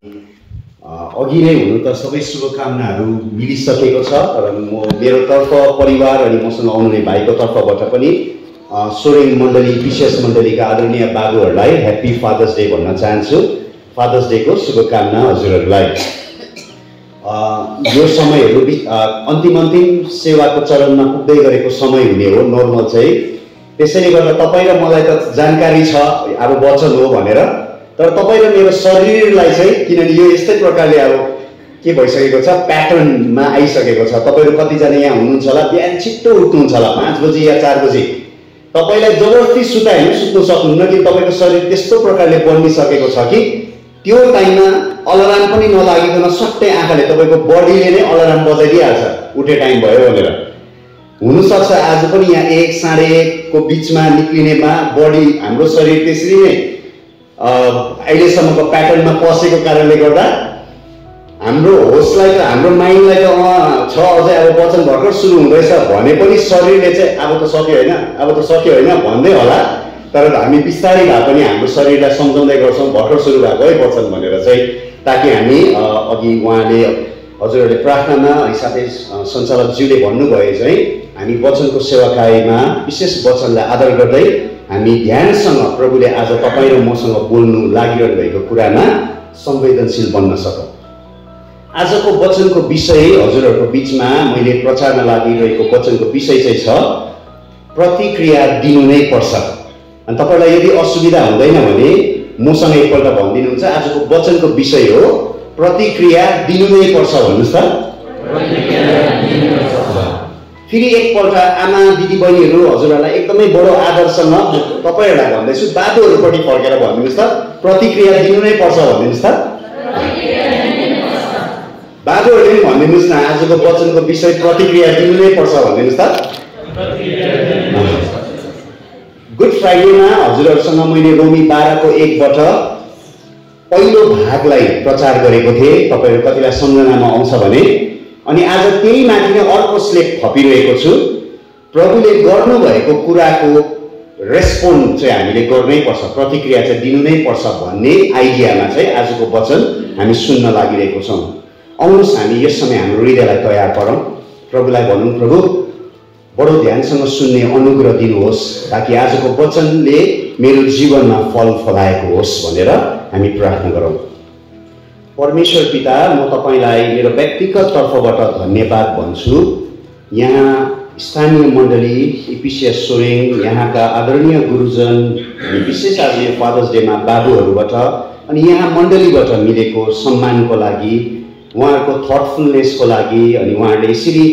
अघि नै हुनु त सबै शुभकामनाहरू मिलिसकेको छ, तर मेरो तर्फ परिवार अनि मसँग आउनुहुने भाइको तर्फबाट पनि सोरेङ मण्डली विशेष मण्डलीका आदरणीय बाबुहरूलाई ह्याप्पी फादर्स डे भन्न चाहन्छु। फादर्स डेको शुभकामना हजुरहरूलाई। यो समयहरू अन्तिम सेवाको चरणमा पुग्दै गरेको समय हुने हो नर्मल चाहिँ, त्यसैले गर्दा तपाईँ र मलाई त जानकारी छ अब वचन हो भनेर, तर तपाईँ र मेरो शरीरलाई चाहिँ, किनभने यो यस्तै प्रकारले अब के भइसकेको छ, प्याटर्नमा आइसकेको छ। तपाईँहरू कतिजना यहाँ हुनुहुन्छ होला, बिहान छिट्टो उठ्नुहुन्छ होला 5 बजी या 4 बजी, तपाईँलाई जबरजस्ती सुतायो सुत्नु सक्नुहुन्न कि तपाईँको शरीर त्यस्तो प्रकारले बनिसकेको छ कि त्यो टाइममा अलार्म पनि नलागिकन सट्टै आँखाले तपाईँको बडीले नै अलार्म बजाइदिइहाल्छ उठे टाइम भयो भनेर। हुनसक्छ आज पनि यहाँ 1 साढे 1 को बिचमा निक्लिनेमा बडी हाम्रो शरीर त्यसरी नै अहिलेसम्मको प्याटर्नमा पसेको कारणले गर्दा हाम्रो होसलाई त हाम्रो माइन्डलाई त छ अझै अब वचन भर्खर सुरु हुँदैछ भने पनि शरीरले चाहिँ अब त सक्यो होइन भन्दै होला, तर हामी बिस्तारै भए पनि हाम्रो शरीरलाई सम्झाउँदै गर्छौँ भर्खर सुरु भएको है वचन भनेर चाहिँ, ताकि हामी अघि उहाँले हजुरहरूले प्रार्थनामा अनि साथै सञ्चालकज्यूले भन्नुभयो चाहिँ हामी वचनको सेवाकाईमा विशेष वचनलाई आदर गर्दै हामी ध्यानसँग प्रभुले आज तपाईँ र मसँग बोल्नु लागिरहनु भएको कुरामा संवेदनशील बन्न सकौँ। आजको वचनको विषय हजुरहरूको बिचमा मैले प्रचारमा लागिरहेको वचनको विषय चाहिँ छ प्रतिक्रिया दिनु नै पर्छ। अनि तपाईँलाई यदि असुविधा हुँदैन भने मसँग एकपल्ट भनिदिनुहुन्छ, आजको वचनको विषय हो प्रतिक्रिया दिनु नै पर्छ भन्नुहोस् त। फेरि एकपल्ट आमा दिदी बहिनीहरू हजुरहरूलाई एकदमै बडो आदरसँग तपाईँहरूलाई भन्दैछु, बाबुहरूपट्टि फर्केर भनिदिनुहोस् त प्रतिक्रिया दिनु नै पर्छ भनिदिनुहोस् त। बाबुहरूले पनि भनिदिनुहोस् न आजको वचनको विषय प्रतिक्रिया दिनु नै पर्छ भनिदिनुहोस् त। गुड फ्राइडेमा हजुरहरूसँग मैले रोमी 12को 1बाट पहिलो भागलाई प्रचार गरेको थिएँ, तपाईँहरू कतिलाई सम्झनामा आउँछ भने, अनि आज त्यही माथि नै अर्को स्लेप थपिरहेको छु। प्रभुले गर्नुभएको कुराको रेस्पोन्ड चाहिँ हामीले गर्नै पर्छ, प्रतिक्रिया चाहिँ दिनु नै पर्छ भन्ने आइडियामा चाहिँ आजको वचन हामी सुन्न लागिरहेको छौँ। आउनुहोस् हामी यस समय हाम्रो हृदयलाई तयार गरौँ, प्रभुलाई भनौँ प्रभु बडो ध्यानसँग सुन्ने अनुग्रह दिनुहोस् ताकि आजको वचनले मेरो जीवनमा फल फलाएको होस् भनेर हामी प्रार्थना गरौँ। परमेश्वर पिता, म तपाईँलाई मेरो व्यक्तिगत तर्फबाट धन्यवाद भन्छु। यहाँ स्थानीय मण्डली इपिसिएस सोरेङ, यहाँका आदरणीय गुरुजन, विशेष आज यो फादर्स डेमा बाबुहरूबाट अनि यहाँ मण्डलीबाट मिलेको सम्मानको लागि, उहाँहरूको थटफुलनेसको लागि, अनि उहाँहरूले यसरी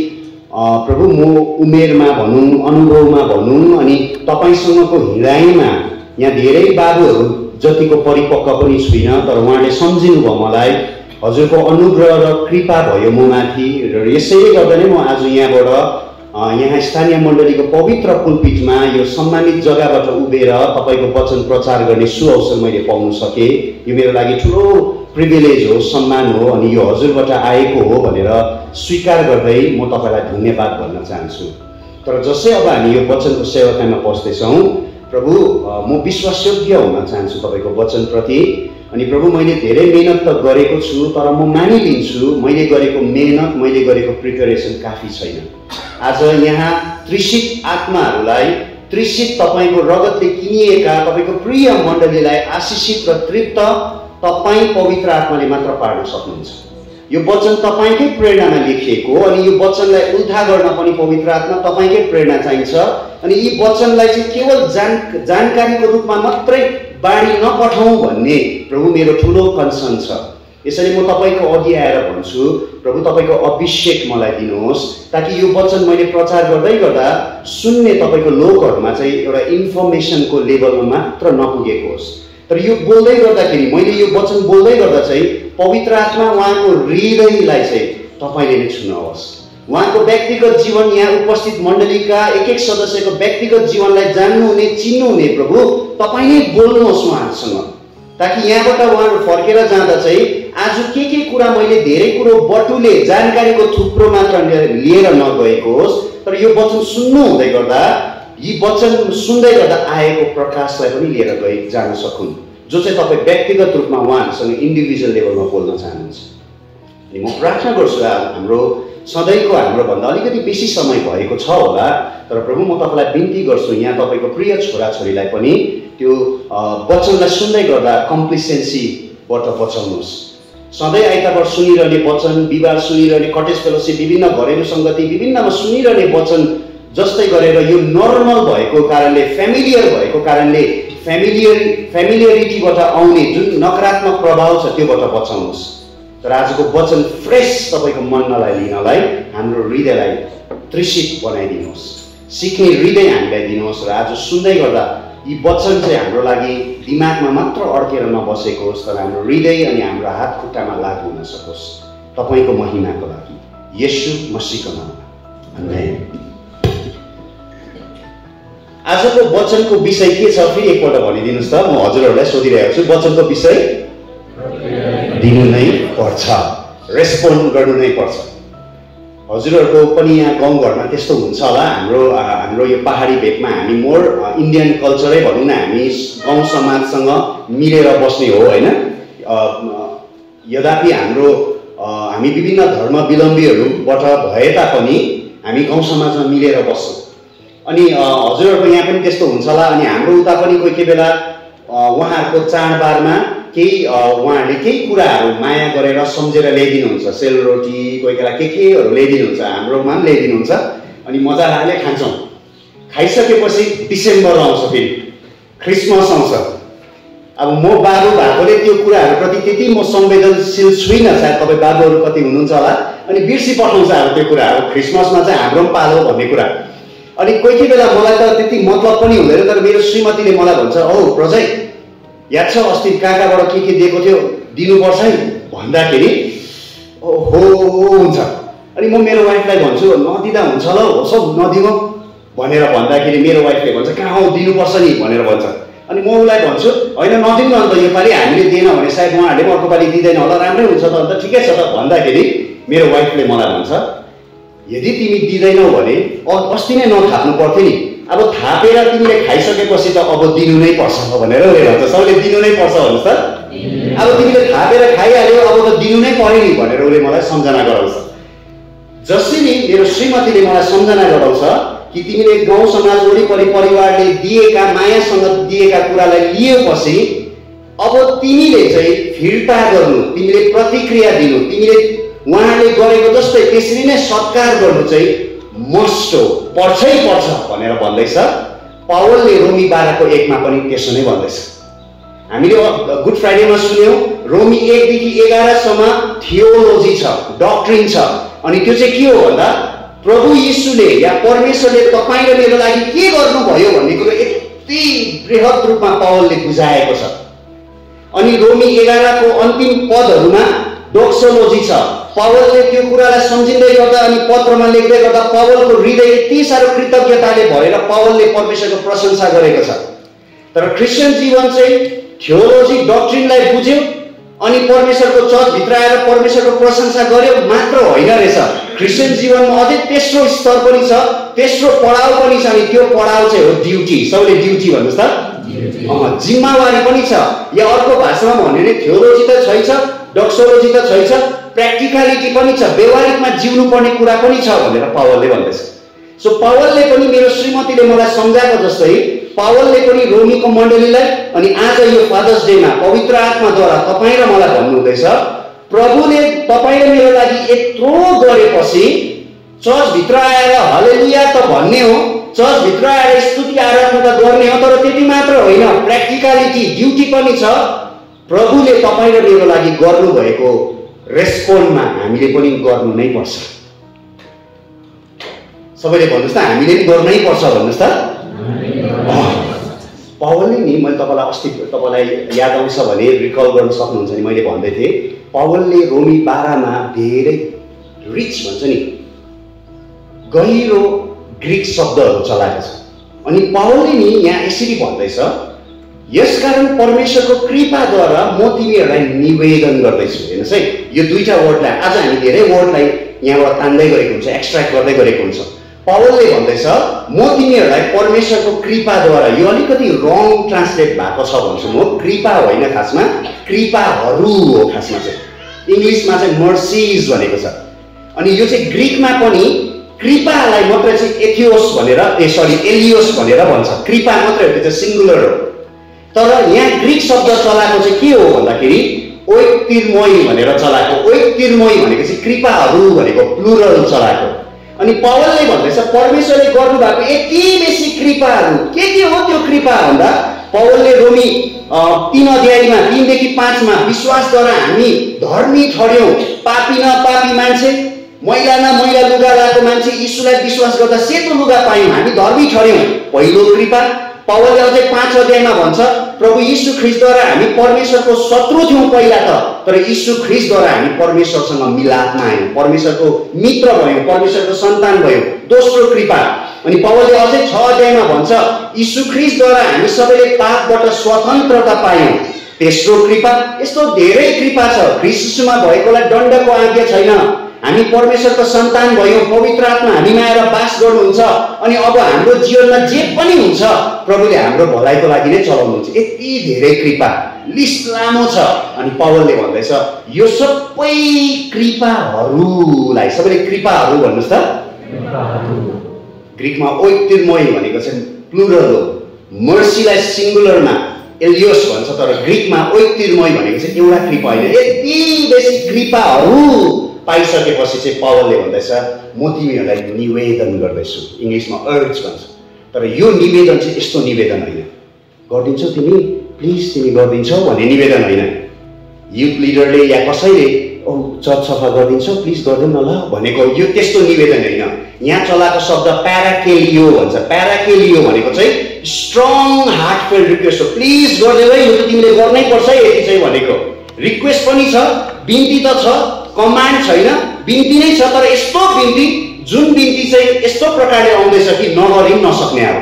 प्रभु म उमेरमा भनौँ, अनुभवमा भनौँ, अनि तपाईँसँगको हिँडाइमा यहाँ धेरै बाबुहरू जतिको परिपक्व पनि छुइनँ, तर उहाँले सम्झिनु भयो मलाई, हजुरको अनुग्रह र कृपा भयो म माथि, र यसैले गर्दा नै म आज यहाँबाट यहाँ स्थानीय मण्डलीको पवित्र पुलपिटमा यो सम्मानित जग्गाबाट उभिएर तपाईँको वचन प्रचार गर्ने सुअवसर मैले पाउन सकेँ। यो मेरो लागि ठुलो प्रिभिलेज हो, सम्मान हो, अनि यो हजुरबाट आएको हो भनेर स्वीकार गर्दै म तपाईँलाई धन्यवाद भन्न चाहन्छु। तर जसै अब हामी यो वचनको सेवाकामा पस्दैछौँ, प्रभु म विश्वासयोग्य हुन चाहन्छु तपाईँको वचनप्रति। अनि प्रभु मैले धेरै मेहनत त गरेको छु, तर म मानिलिन्छु मैले गरेको मेहनत, मैले गरेको प्रिपरेसन काफी छैन। आज यहाँ त्रिषित आत्माहरूलाई, त्रिषित तपाईँको रगतले किनिएका तपाईँको प्रिय मण्डलीलाई आशिषित र तृप्त तपाईँ पवित्र आत्माले मात्र पार्न सक्नुहुन्छ। यो वचन तपाईँकै प्रेरणामा लेखिएको, अनि यो वचनलाई उल्था गर्न पनि पवित्र आत्मा तपाईँकै प्रेरणा चाहिन्छ। अनि यी वचनलाई चाहिँ केवल जानकारीको रूपमा मात्रै बाँडी नपठाउँ भन्ने प्रभु मेरो ठुलो कन्सर्न छ। यसरी म तपाईँको अघि आएर भन्छु, प्रभु तपाईँको अभिषेक मलाई दिनुहोस् ताकि यो वचन मैले प्रचार गर्दै गर्दा सुन्ने तपाईँको लोकहरूमा चाहिँ एउटा इन्फर्मेसनको लेभलमा मात्र नपुगेको होस्, तर यो बोल्दै गर्दाखेरि, मैले यो वचन बोल्दै गर्दा चाहिँ पवित्र आत्मा उहाँको हृदयलाई चाहिँ तपाईँले नै छुनुहोस्। उहाँको व्यक्तिगत जीवन, यहाँ उपस्थित मण्डलीका एक एक सदस्यको व्यक्तिगत जीवनलाई जान्नुहुने, चिन्नुहुने प्रभु तपाईँ नै बोल्नुहोस् उहाँहरूसँग, ताकि यहाँबाट उहाँहरू फर्केर जाँदा चाहिँ आज के कुरा मैले धेरै कुरो बटुले जानकारीको थुप्रो मात्र लिएर नगएको होस्, तर यो वचन सुन्नु हुँदै गर्दा, यी वचन सुन्दै गर्दा आएको प्रकाशलाई पनि लिएर जान सकुन्। जो चाहिँ तपाईँ व्यक्तिगत रूपमा उहाँहरूसँग इन्डिभिजुअल लेभलमा बोल्न चाहनुहुन्छ। अनि म प्रार्थना गर्छु हाम्रो सधैँको हाम्रो भन्दा अलिकति बेसी समय भएको छ होला, तर प्रभु म तपाईँलाई बिन्ती गर्छु यहाँ तपाईँको प्रिय छोराछोरीलाई पनि त्यो वचनलाई सुन्दै गर्दा कम्प्लिसेन्सीबाट बचाउनुहोस्। सधैँ आइतबार सुनिरहने वचन, बिहिबार सुनिरहने कटेज फेलोसिप, विभिन्न घरेलु सङ्गति, विभिन्नमा सुनिरहने वचन जस्तै गरेर यो नर्मल भएको कारणले, फेमिलियर भएको कारणले फेमिलियरिटीबाट आउने जुन नकारात्मक प्रभाव छ त्योबाट बचाउनुहोस्। तर आजको वचन फ्रेस तपाईँको मनलाई लिनलाई हाम्रो हृदयलाई तृषित बनाइदिनुहोस्, सिक्ने हृदय हामीलाई दिनुहोस् र आज सुन्दै गर्दा यी वचन चाहिँ हाम्रो लागि दिमागमा मात्र अड्केर नबसेको होस्, तर हाम्रो हृदय अनि हाम्रो हात खुट्टामा लागु हुन सकोस् तपाईँको महिमाको लागि, येशू मसीहको नाममा आमेन। आजको वचनको विषय के छ फेरि एकपल्ट भनिदिनुहोस् त, म हजुरहरूलाई सोधिरहेको छु। वचनको विषय दिनु नै पर्छ, रेस्पोन्ड गर्नु नै पर्छ। हजुरहरूको पनि यहाँ गाउँघरमा त्यस्तो हुन्छ होला। हाम्रो यो पहाडी भेगमा हामी मोर इन्डियन कल्चरै भनौँ न, हामी गाउँ समाजसँग मिलेर बस्ने हो होइन। यद्यपि हामी विभिन्न धर्मावलम्बीहरूबाट भए तापनि हामी गाउँ समाजमा मिलेर बस्छौँ। अनि हजुरहरूको यहाँ पनि त्यस्तो हुन्छ होला। अनि हाम्रो उता पनि कोही बेला उहाँहरूको चाडबाडमा उहाँहरूले केही कुराहरू माया गरेर सम्झेर ल्याइदिनुहुन्छ, सेलरोटी कोही बेला केहरू ल्याइदिनुहुन्छ, हाम्रोमा पनि ल्याइदिनुहुन्छ। अनि मजाले खान्छौँ। खाइसकेपछि डिसेम्बर आउँछ, फेरि क्रिसमस आउँछ। अब म बाबु भएकोले त्यो कुराहरूप्रति त्यति म संवेदनशील छुइनँ, सायद तपाईँ बाबुहरू कति हुनुहुन्छ होला। अनि बिर्सी पठाउँछ अब त्यो कुराहरू, क्रिसमसमा चाहिँ हाम्रो पनि पालो भन्ने कुरा। अनि कोही बेला मलाई त त्यति मतलब पनि हुँदैन, तर मेरो श्रीमतीले मलाई भन्छ, औ प्रजय याद छ अस्ति कहाँबाट के दिएको थियो, दिनुपर्छ है भन्दाखेरि हो हुन्छ। अनि म मेरो वाइफलाई भन्छु नदिँदा हुन्छ ल, होस् नदिनु भनेर भन्दाखेरि मेरो वाइफले भन्छ कहाँ हो दिनुपर्छ नि भनेर भन्छ। अनि म उसलाई भन्छु होइन नदिनु अन्त योपालि हामीले दिएन भने सायद उहाँहरूले अर्को पालि दिँदैन होला, राम्रै हुन्छ त अन्त ठिकै छ त भन्दाखेरि मेरो वाइफले मलाई भन्छ यदि तिमी दिँदैनौ भने अस्ति नै नथाप्नु पर्थ्यो नि, अब थापेर तिमीले खाइसकेपछि त अब दिनु नै पर्छ भनेर उसले भन्छ। सबैले दिनु नै पर्छ भन्नुहोस् त, अब तिमीले थापेर खाइहाल्यो अब त दिनु नै पर्यो नि भनेर उसले मलाई सम्झना गराउँछ। जसरी मेरो श्रीमतीले मलाई सम्झना गराउँछ कि तिमीले गाउँ समाज वरिपरि परिवारले दिएका मायासँग दिएका कुरालाई लिएपछि अब तिमीले चाहिँ फिर्ता गर्नु, तिमीले प्रतिक्रिया दिनु, तिमीले उहाँले गरेको जस्तै त्यसरी नै सत्कार गर्नु चाहिँ मस्ट हो, पर्छै पर्छ भनेर भन्दैछ। पावलले रोमी 12:1 पनि त्यसो नै भन्दैछ। हामीले गुड फ्राइडेमा सुन्यौँ रोमी 1देखि 11सम्म थियोलोजी छ, डक्ट्रिन छ। अनि त्यो चाहिँ के हो भन्दा प्रभु यीशुले या परमेश्वरले तपाईँ र मेरो लागि के गर्नुभयो भन्ने कुरो यति बृहत रूपमा पावलले बुझाएको छ। अनि रोमी 11को अन्तिम पदहरूमा डोक्सोलोजी छ। पावलले त्यो कुरालाई सम्झिँदै गर्दा अनि पत्रमा लेख्दै गर्दा पावलको हृदय यति साह्रो कृतज्ञताले भरेर पावलले परमेश्वरको प्रशंसा गरेको छ। तर क्रिस्चियन जीवन चाहिँ थियोलोजी डक्ट्रिनलाई बुझ्यो अनि परमेश्वरको चर्चभित्र आएर परमेश्वरको प्रशंसा गर्यो मात्र होइन रहेछ। क्रिस्चियन जीवनमा अझै तेस्रो स्तर पनि छ, तेस्रो पडाउ पनि छ। अनि त्यो पडाउ चाहिँ हो ड्युटी। सबैले ड्युटी भन्नुहोस् त, जिम्मेवारी पनि छ। या अर्को भाषामा भन्यो भने थियोलोजी त छैछ, डक्सोलोजी त छैछ, प्र्याक्टिकलिटी पनि छ, व्यवहारिकमा जिउनु पर्ने कुरा पनि छ भनेर पावलले भन्दैछ। सो पावलले पनि मेरो श्रीमतीले मलाई सम्झाएको जस्तै पावलले पनि रोमीको मण्डलीलाई अनि आज यो फादर्स डेमा पवित्र आत्माद्वारा तपाईँ र मलाई भन्नुहुँदैछ प्रभुले तपाईँ र मेरो लागि यत्रो गरेपछि चर्चभित्र आएर हालेलुया त भन्ने हो, चर्चभित्र आएर स्तुति आराधना त गर्ने हो, तर त्यति मात्र होइन, प्र्याक्टिकलिटी ड्युटी पनि छ। प्रभुले तपाईँ र मेरो लागि गर्नुभएको रेस्पोन्डमा हामीले पनि गर्नु नै पर्छ। सबैले भन्नुहोस् त, हामीले पनि गर्नै पर्छ भन्नुहोस् त। पावलले नि मैले तपाईँलाई अस्ति तपाईँलाई याद आउँछ भने रिकल गर्न सक्नुहुन्छ नि, मैले भन्दै थिएँ पावलले रोमी 12मा धेरै रिच भन्छ नि गहिरो ग्रिक शब्दहरू चलाएको छ। अनि पावलले नि यहाँ यसरी भन्दैछ यसकारण परमेश्वरको कृपाद्वारा म तिमीहरूलाई निवेदन गर्दैछु। हेर्नुहोस् है, यो दुईटा वर्डलाई आज हामी धेरै वर्डलाई यहाँबाट तान्दै गरेको हुन्छ, एक्सट्र्याक्ट गर्दै गरेको हुन्छ। पावलले भन्दैछ म तिमीहरूलाई परमेश्वरको कृपाद्वारा, यो अलिकति रङ ट्रान्सलेट भएको छ भन्छु म, कृपा होइन खासमा, कृपाहरू हो खासमा चाहिँ। इङ्ग्लिसमा चाहिँ मर्सिज भनेको छ, अनि यो चाहिँ ग्रिकमा पनि कृपालाई मात्रै चाहिँ एथियोस भनेर एलियोस भनेर भन्छ, कृपा मात्रै हो, त्यो चाहिँ सिङ्गुलर हो। तर यहाँ ग्रिक शब्द चलाएको चाहिँ के हो भन्दाखेरि ओइक्तिर्मोई भनेर चलाएको। ओइक्तिर्मोई भनेको चाहिँ कृपाहरू भनेको प्लुरल चलाएको। अनि पावलले भन्दैछ परमेश्वरले गर्नुभएको यति बेसी कृपाहरू के हो त्यो कृपा भन्दा, पावलले रोमी 3 अध्यायमा 3 देखि 5 मा विश्वासद्वारा हामी धर्मी ठर्यौं, पापी न पापी मान्छे, मैला न मैला लुगा लगाएको मान्छे यीशुलाई विश्वास गर्दा सेतो लुगा पायौं, हामी धर्मी ठर्यौं, पहिलो कृपा। पावलले अझै 5 अध्यायमा भन्छ प्रभु यीशु ख्रीष्टद्वारा हामी परमेश्वरको शत्रु थियौं पहिला त, तर यीशु ख्रीष्टद्वारा हामी परमेश्वरसँग मिलापमा आयौं, परमेश्वरको मित्र भयौं, परमेश्वरको सन्तान भयौं, दोस्रो कृपा। अनि पावलले अझै 6 अध्यायमा भन्छ यीशु ख्रीष्टद्वारा हामी सबैले पापबाट स्वतन्त्रता पायौं, तेस्रो कृपा। यस्तो धेरै कृपा छ। ख्रीष्ट यीशुमा भएकोलाई दण्डको आज्ञा छैन, हामी परमेश्वरको सन्तान भयौं, पवित्र आत्मा हामीमा आएर बास गर्नुहुन्छ, अनि अब हाम्रो जीवनमा जे पनि हुन्छ प्रभुले हाम्रो भलाइको लागि नै चलाउनुहुन्छ। यति धेरै कृपा, लिस्ट लामो छ। अनि पावलले भन्दैछ यो सबै कृपाहरूलाई, सबैले कृपाहरू भन्नुहोस् त, ग्रिकमा ओइक्तिर्मोई भनेको चाहिँ प्लुरल हो, मर्सीलाई सिङ्गुलरमा एलियोस भन्छ, तर ग्रिकमा ओइक्तिर्मोई भनेको चाहिँ एउटा कृपा होइन, यति बेसी कृपाहरू पाइसकेपछि चाहिँ पावलले भन्दैछ म तिमीहरूलाई निवेदन गर्दैछु, इङ्ग्लिसमा अर्ज भन्छ। तर यो निवेदन चाहिँ यस्तो निवेदन होइन, गरिदिन्छौ तिमी प्लिज तिमी गरिदिन्छौ भन्ने निवेदन होइन। युथ लिडरले या कसैले चर्च सफा गरिदिन्छौ प्लिज गरिदिउँ न ल भनेको यो त्यस्तो निवेदन होइन। यहाँ चलाएको शब्द प्याराकेलियो भन्छ। प्याराकेलियो भनेको चाहिँ स्ट्रङ हार्टफुल रिक्वेस्ट हो, प्लिज गरिदेऊ है, यो त तिमीले गर्नै पर्छ है, यति चाहिँ भनेको रिक्वेस्ट पनि छ, बिन्ती त छ, कमान्ड छैन, बिन्ती नै छ। तर यस्तो बिन्ती, जुन बिन्ती चाहिँ यस्तो प्रकारले आउँदैछ कि नगरि नसक्ने। अब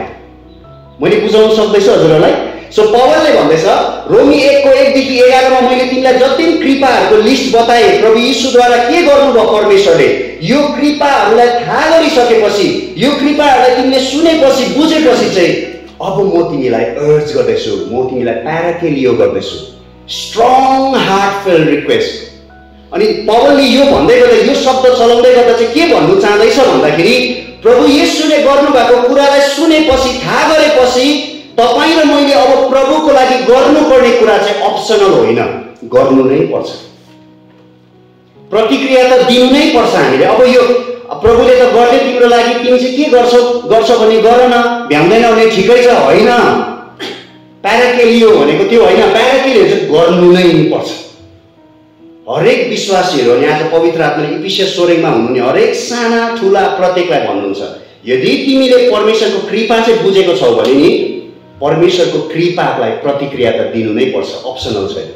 मैले बुझाउन सक्दैछु हजुरहरूलाई। सो पावलले भन्दैछ रोमी 1:1 देखि 11 मा मैले तिमीलाई जति कृपाहरूको लिस्ट बताए, प्रभु यीशुद्वारा के गर्नुभयो परमेश्वरले, यो कृपाहरूलाई थाहा गरिसकेपछि, यो कृपाहरूलाई तिमीले सुनेपछि, बुझेपछि चाहिँ अब म तिमीलाई अर्ज गर्दैछु, म तिमीलाई प्याराकेलियो गर्दैछु, स्ट्रङ हार्टफुल रिक्वेस्ट। अनि पावलले यो भन्दै गर्दा, यो शब्द चलाउँदै गर्दा चाहिँ के भन्नु चाहँदैछ भन्दाखेरि प्रभु येशूले गर्नुभएको कुरालाई सुनेपछि, थाहा गरेपछि तपाईँ र मैले अब प्रभुको लागि गर्नुपर्ने कुरा चाहिँ अप्सनल होइन, गर्नु नै पर्छ। प्रतिक्रिया त दिनु नै पर्छ हामीले। अब यो प्रभुले त गर्दै तिम्रो लागि, तिमी चाहिँ के गर्छौ भने गर न, भ्याउँदैन भने ठिकै छ, होइन। प्याराकेलियो भनेको त्यो होइन, प्याराकेलियो चाहिँ गर्नु नै पर्छ। हरेक विश्वासीहरू, यहाँ त पवित्र आत्माले इफिसियस 16 मा हुनुहुने हरेक साना ठुला प्रत्येकलाई भन्नुहुन्छ यदि तिमीले परमेश्वरको कृपा चाहिँ बुझेको छौ भने नि परमेश्वरको कृपालाई प्रतिक्रिया त दिनु नै पर्छ, अप्सनल छैन।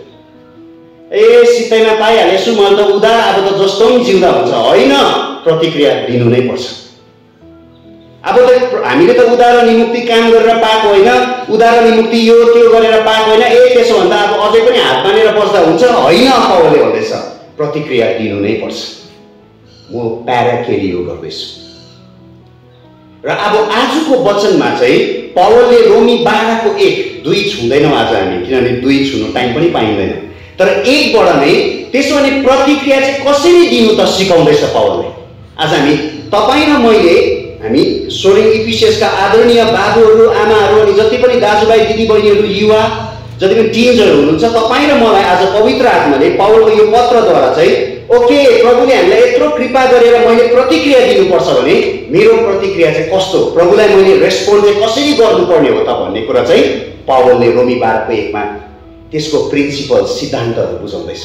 सित्तैमा पाइहालेछु मैले त उदार, अब त जस्तो पनि जिउँदा हुन्छ, होइन, प्रतिक्रिया दिनु नै पर्छ। अब त हामीले त उदार निमुक्ति काम गरेर पाएको होइन, उदार निमुक्ति यो त्यो गरेर पाएको होइन, त्यसो भन्दा अब अझै पनि हात बाँधेर बस्दा हुन्छ, होइन। पावलले भन्दैछ प्रतिक्रिया दिनु नै पर्छ। म प्याराकेलियो गर्दैछु। र अब आजको वचनमा चाहिँ पावलले रोमी 12:1-2 छुँदैनौँ आज हामी, किनभने 2 छुनु टाइम पनि पाइँदैन, तर 1बाट नै त्यसो भने प्रतिक्रिया चाहिँ कसरी दिनु त सिकाउँदैछ पावलले। आज हामी तपाईँ र मैले, हामी सोरेङ इफिसियसका आदरणीय बाबुहरू, आमाहरू, अनि जति पनि दाजुभाइ दिदीबहिनीहरू, युवा, जति पनि टिन्जहरू हुनुहुन्छ, तपाईँ र मलाई आज पवित्र आत्माले पावलको यो पत्रद्वारा चाहिँ ओके प्रभुले हामीलाई यत्रो कृपा गरेर मैले प्रतिक्रिया दिनुपर्छ भने मेरो प्रतिक्रिया चाहिँ कस्तो, प्रभुलाई मैले रेस्पोन्ड चाहिँ कसरी गर्नुपर्ने हो त भन्ने कुरा चाहिँ पावलले रोमी 12:1 मा त्यसको प्रिन्सिपल, सिद्धान्तहरू बुझाउँदैछ।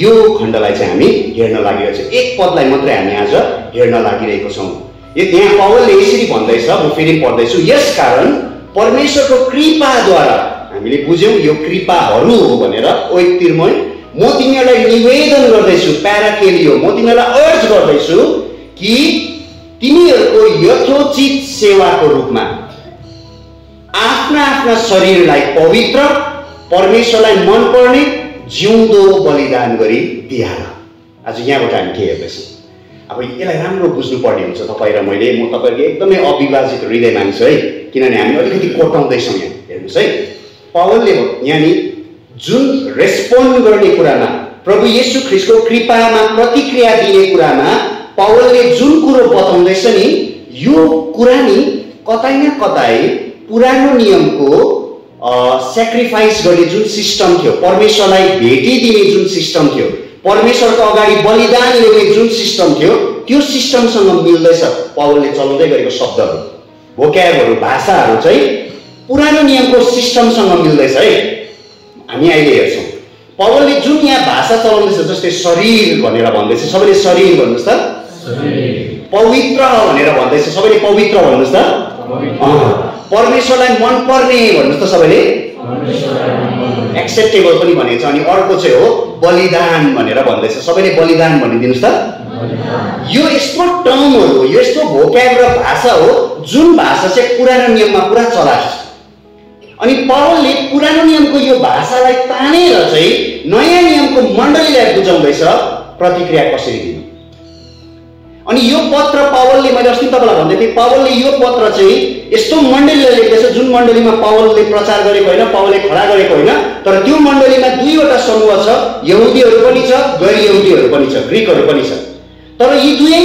यो खण्डलाई चाहिँ हामी हेर्न लागिरहेको छ। एक पदलाई मात्रै हामी आज हेर्न लागिरहेको छौँ। यहाँ पावलले यसरी भन्दैछ, म फेरि पढ्दैछु, यसकारण परमेश्वरको कृपाद्वारा, हामीले बुझ्यौँ यो कृपाहरू हो भनेर, ओइक्तिर्मोई, म तिमीहरूलाई निवेदन गर्दैछु, प्याराकेलियो, म तिमीहरूलाई अर्ज गर्दैछु कि तिमीहरूको यथोचित सेवाको रूपमा आफ्ना आफ्ना शरीरलाई पवित्र, परमेश्वरलाई मनपर्ने जिउँदो बलिदान गरी दिहाल। आज यहाँबाट हामी के हेर्दैछौँ? अब यसलाई राम्रो बुझ्नुपर्ने हुन्छ तपाईँ र मैले। म तपाईँको एकदमै अविभाजित हृदय मान्छु है, किनभने हामी अलिकति कोटाउँदैछौँ यहाँ। हेर्नुहोस् है, पावलले यहाँनिर जुन रेस्पोन्ड गर्ने कुरामा, प्रभु येशू ख्रीष्टको कृपामा प्रतिक्रिया दिने कुरामा पावलले जुन कुरो बताउँदैछ नि, यो कुरा नि कतै न कतै पुरानो नियमको सेक्रिफाइस गर्ने जुन सिस्टम थियो, परमेश्वरलाई भेटिदिने जुन सिस्टम थियो, परमेश्वरको अगाडि बलिदान ल्याउने जुन सिस्टम थियो, त्यो सिस्टमसँग मिल्दैछ। पावलले चलाउँदै गरेको शब्दहरू, भोक्याबहरू, भाषाहरू चाहिँ पुरानो नियमको सिस्टमसँग मिल्दैछ है। हामी अहिले हेर्छौँ पावलले जुन यहाँ भाषा चलाउँदैछ, जस्तै शरीर भनेर भन्दैछ, सबैले शरीर भन्नुहोस् त, पवित्र भनेर भन्दैछ, सबैले पवित्र भन्नुहोस् त, परमेश्वरलाई मनपर्ने भन्नुहोस् त, सबैले एक्सेप्टेबल पनि भनेको छ। अनि अर्को चाहिँ हो बलिदान भनेर भन्दैछ, सबैले बलिदान भनिदिनुहोस् त। यो यस्तो टर्महरू हो, यो यस्तो भोक्याब र भाषा हो जुन भाषा चाहिँ पुरानो नियममा पुरा चलाएको छ। अनि पावलले पुरानो नियमको यो भाषालाई तानेर चाहिँ नयाँ नियमको मण्डलीलाई बुझाउँदैछ प्रतिक्रिया कसरी दिनु। अनि यो पत्र पावलले, मैले अस्ति तपाईँलाई भन्दै थिएँ, पावलले यो पत्र चाहिँ यस्तो मण्डलीलाई लेख्दैछ जुन मण्डलीमा पावलले प्रचार गरेको होइन, पावलले खडा गरेको होइन, तर त्यो मण्डलीमा दुईवटा समूह छ, यहुदीहरू पनि छ, गैर यहुदीहरू पनि छ, ग्रिकहरू पनि छ। तर यी दुवै